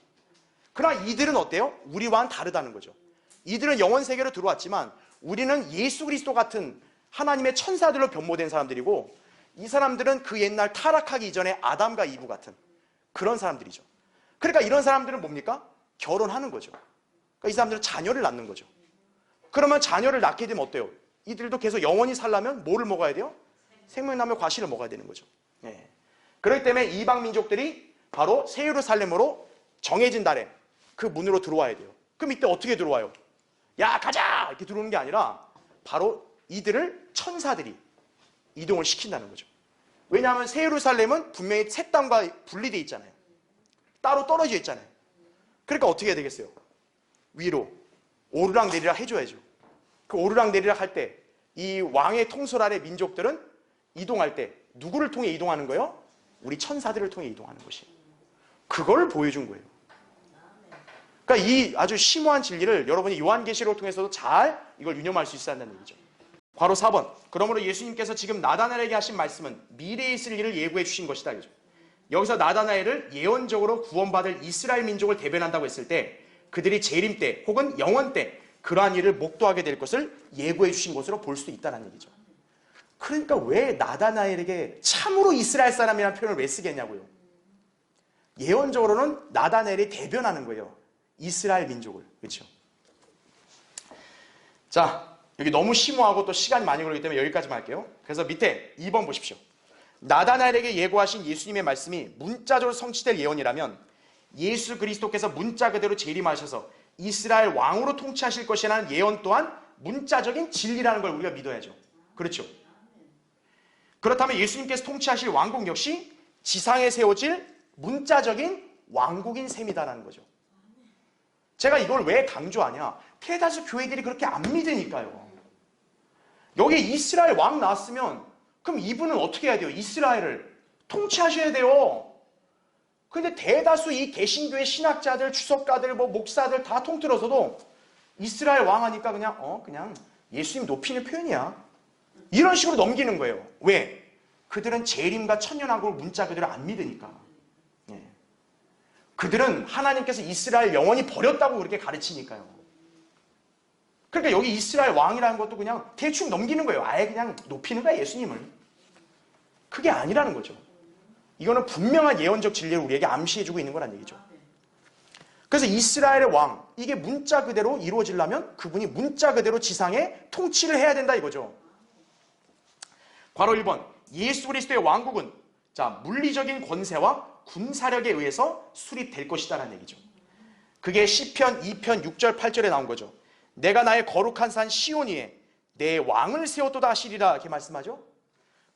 그러나 이들은 어때요? 우리와는 다르다는 거죠. 이들은 영원 세계로 들어왔지만 우리는 예수 그리스도 같은 하나님의 천사들로 변모된 사람들이고, 이 사람들은 그 옛날 타락하기 이전에 아담과 이브 같은 그런 사람들이죠. 그러니까 이런 사람들은 뭡니까? 결혼하는 거죠. 그러니까 이 사람들은 자녀를 낳는 거죠. 그러면 자녀를 낳게 되면 어때요? 이들도 계속 영원히 살려면 뭐를 먹어야 돼요? 생명나무의 과실을 먹어야 되는 거죠. 네. 그렇기 때문에 이방 민족들이 바로 새 예루살렘으로 정해진 달에 그 문으로 들어와야 돼요. 그럼 이때 어떻게 들어와요? 야 가자! 이렇게 들어오는 게 아니라 바로 이들을 천사들이 이동을 시킨다는 거죠. 왜냐하면 새 예루살렘은 분명히 새 땅과 분리되어 있잖아요. 따로 떨어져 있잖아요. 그러니까 어떻게 해야 되겠어요? 위로 오르락 내리락 해줘야죠. 그 오르락 내리락 할 때 이 왕의 통솔 아래 민족들은 이동할 때 누구를 통해 이동하는 거예요? 우리 천사들을 통해 이동하는 것이에요. 그걸 보여준 거예요. 그러니까 이 아주 심오한 진리를 여러분이 요한계시록을 통해서도 잘 이걸 유념할 수 있어야 한다는 얘기죠. 바로 4번. 그러므로 예수님께서 지금 나다나엘에게 하신 말씀은 미래에 있을 일을 예고해 주신 것이다. 이거죠. 여기서 나다나엘을 예언적으로 구원받을 이스라엘 민족을 대변한다고 했을 때 그들이 재림 때 혹은 영원 때 그러한 일을 목도하게 될 것을 예고해 주신 것으로 볼 수도 있다는 얘기죠. 그러니까 왜 나다나엘에게 참으로 이스라엘 사람이라는 표현을 왜 쓰겠냐고요. 예언적으로는 나다나엘이 대변하는 거예요. 이스라엘 민족을. 그렇죠? 자, 여기 너무 심오하고 또 시간이 많이 걸리기 때문에 여기까지만 할게요. 그래서 밑에 2번 보십시오. 나다나엘에게 예고하신 예수님의 말씀이 문자적으로 성취될 예언이라면 예수 그리스도께서 문자 그대로 재림하셔서 이스라엘 왕으로 통치하실 것이라는 예언 또한 문자적인 진리라는 걸 우리가 믿어야죠. 그렇죠? 그렇다면 예수님께서 통치하실 왕국 역시 지상에 세워질 문자적인 왕국인 셈이다라는 거죠. 제가 이걸 왜 강조하냐? 대다수 교회들이 그렇게 안 믿으니까요. 여기 이스라엘 왕 나왔으면 그럼 이분은 어떻게 해야 돼요? 이스라엘을 통치하셔야 돼요. 근데 대다수 이 개신교의 신학자들, 주석가들, 목사들 다 통틀어서도 이스라엘 왕 하니까 그냥 예수님 높이는 표현이야. 이런 식으로 넘기는 거예요. 왜? 그들은 재림과 천년왕국을 문자 그대로 안 믿으니까. 예. 그들은 하나님께서 이스라엘 영원히 버렸다고 그렇게 가르치니까요. 그러니까 여기 이스라엘 왕이라는 것도 그냥 대충 넘기는 거예요. 아예 그냥 높이는 거야, 예수님을. 그게 아니라는 거죠. 이거는 분명한 예언적 진리를 우리에게 암시해주고 있는 거란 얘기죠. 그래서 이스라엘의 왕, 이게 문자 그대로 이루어지려면 그분이 문자 그대로 지상에 통치를 해야 된다 이거죠. 괄호 1번, 예수 그리스도의 왕국은 물리적인 권세와 군사력에 의해서 수립될 것이다라는 얘기죠. 그게 시편 2편 6절 8절에 나온 거죠. 내가 나의 거룩한 산 시온 위에 내 왕을 세웠도다 하시리라 이렇게 말씀하죠.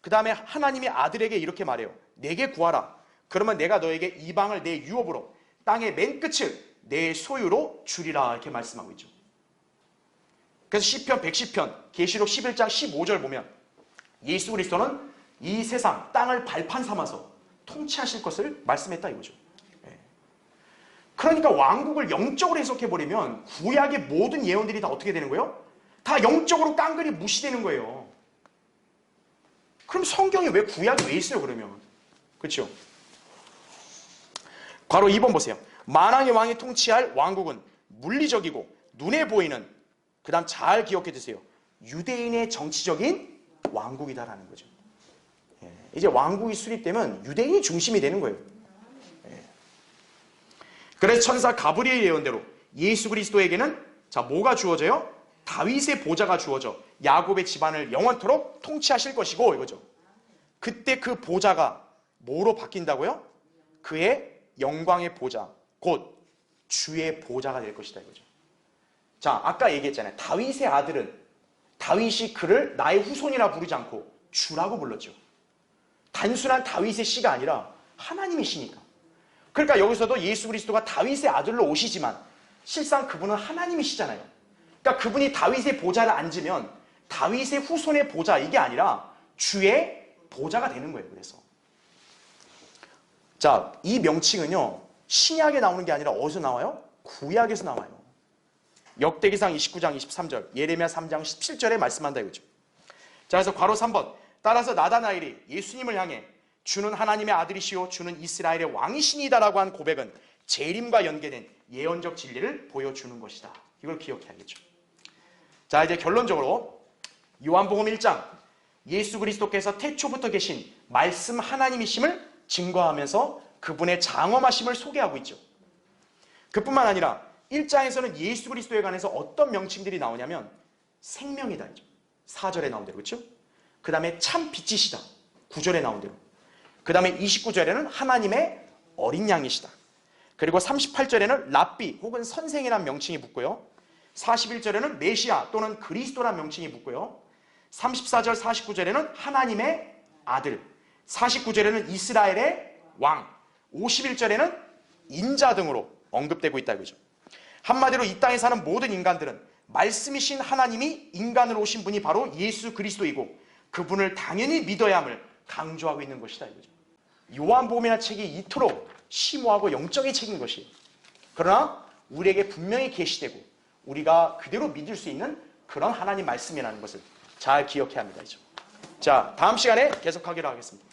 그 다음에 하나님이 아들에게 이렇게 말해요. 내게 구하라. 그러면 내가 너에게 이방을 내 유업으로 땅의 맨 끝을 내 소유로 주리라 이렇게 말씀하고 있죠. 그래서 시편 110편 계시록 11장 15절 보면 예수 그리스도는 이 세상 땅을 발판 삼아서 통치하실 것을 말씀했다 이거죠. 그러니까 왕국을 영적으로 해석해버리면 구약의 모든 예언들이 다 어떻게 되는 거예요? 다 영적으로 깡그리 무시되는 거예요. 그럼 성경이 왜 구약이 왜 있어요 그러면? 그렇죠? 괄호 2번 보세요. 만왕의 왕이 통치할 왕국은 물리적이고 눈에 보이는, 그 다음 잘 기억해 두세요. 유대인의 정치적인 왕국이다라는 거죠. 이제 왕국이 수립되면 유대인이 중심이 되는 거예요. 그래서 천사 가브리엘 예언대로 예수 그리스도에게는 뭐가 주어져요? 다윗의 보좌가 주어져 야곱의 집안을 영원토록 통치하실 것이고 이거죠. 그때 그 보좌가 뭐로 바뀐다고요? 그의 영광의 보좌, 곧 주의 보좌가 될 것이다 이거죠. 아까 얘기했잖아요. 다윗의 아들은 다윗이 그를 나의 후손이라 부르지 않고 주라고 불렀죠. 단순한 다윗의 씨가 아니라 하나님이시니까. 그러니까 여기서도 예수 그리스도가 다윗의 아들로 오시지만 실상 그분은 하나님이시잖아요. 그러니까 그분이 다윗의 보좌를 앉으면 다윗의 후손의 보좌 이게 아니라 주의 보좌가 되는 거예요. 그래서 이 명칭은요 신약에 나오는 게 아니라 어디서 나와요? 구약에서 나와요. 역대기상 29장 23절, 예레미야 3장 17절에 말씀한다 이거죠. 그래서 괄호 3번, 따라서 나다나엘이 예수님을 향해 주는 하나님의 아들이시오 주는 이스라엘의 왕이시니다라고 한 고백은 재림과 연계된 예언적 진리를 보여주는 것이다. 이걸 기억해야겠죠. 이제 결론적으로 요한복음 1장 예수 그리스도께서 태초부터 계신 말씀 하나님이심을 증거하면서 그분의 장엄하심을 소개하고 있죠. 그뿐만 아니라 1장에서는 예수 그리스도에 관해서 어떤 명칭들이 나오냐면 생명이다. 4절에 나온 대로 그렇죠? 그 다음에 참 빛이시다. 9절에 나온 대로. 그 다음에 29절에는 하나님의 어린 양이시다. 그리고 38절에는 랍비 혹은 선생이라는 명칭이 붙고요. 41절에는 메시아 또는 그리스도라는 명칭이 붙고요. 34절 49절에는 하나님의 아들, 49절에는 이스라엘의 왕, 51절에는 인자 등으로 언급되고 있다 이거죠. 한마디로 이 땅에 사는 모든 인간들은 말씀이신 하나님이 인간으로 오신 분이 바로 예수 그리스도이고 그분을 당연히 믿어야 함을 강조하고 있는 것이다 이거죠. 요한복음이라는 책이 이토록 심오하고 영적인 책인 것이, 그러나 우리에게 분명히 계시되고 우리가 그대로 믿을 수 있는 그런 하나님 말씀이라는 것을 잘 기억해야 합니다. 다음 시간에 계속하기로 하겠습니다.